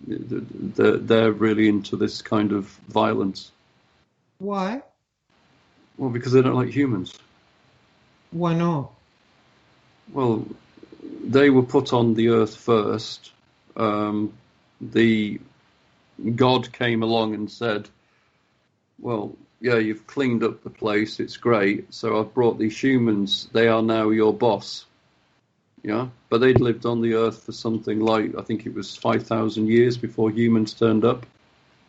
They're really into this kind of violence. Why? Well, because they don't like humans. Why not? Well, they were put on the earth first. The God came along and said, well, yeah, you've cleaned up the place, it's great, so I've brought these humans, they are now your boss. Yeah, but they'd lived on the earth for something like, I think it was 5,000 years before humans turned up.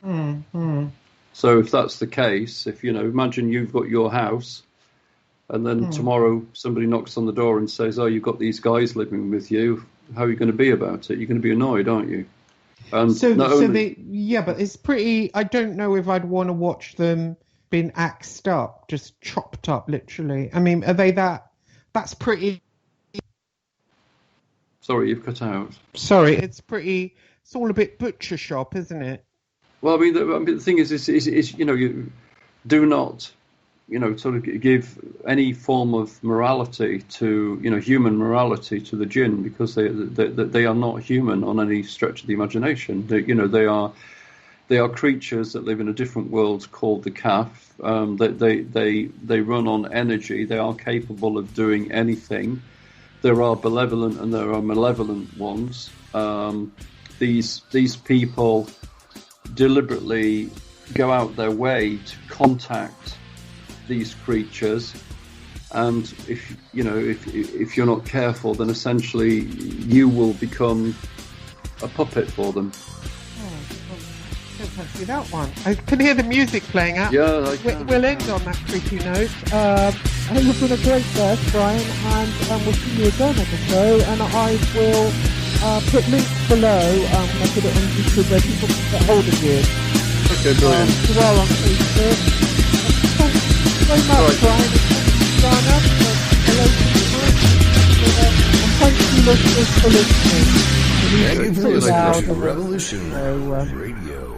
Mm-hmm. So if that's the case, if, imagine you've got your house, and then tomorrow somebody knocks on the door and says, oh, you've got these guys living with you, how are you going to be about it? You're going to be annoyed, aren't you? And but it's pretty, I don't know if I'd want to watch them being axed up, just chopped up, literally. I mean, are they that's pretty... Sorry, you've cut out. Sorry, it's all a bit butcher shop, isn't it? Well, I mean, the thing is you do not, sort of give any form of morality to, human morality to the jinn, because they are not human on any stretch of the imagination. They are creatures that live in a different world called the Kaf. They run on energy. They are capable of doing anything. There are benevolent and there are malevolent ones. These people deliberately go out their way to contact these creatures, and if you're not careful, then essentially you will become a puppet for them. I don't fancy that one. I can hear the music playing out. Yeah, I can. We'll end on that creepy note. I think you've been a great guest, Brian, and we'll see you again at the show, and I will put links below. I put it on YouTube where people can get hold of you. Okay, brilliant. As well on Facebook. Thank you very much, Brian. Hello to you. And thank you, listeners, for listening. Thank you for listening to Revolution Radio.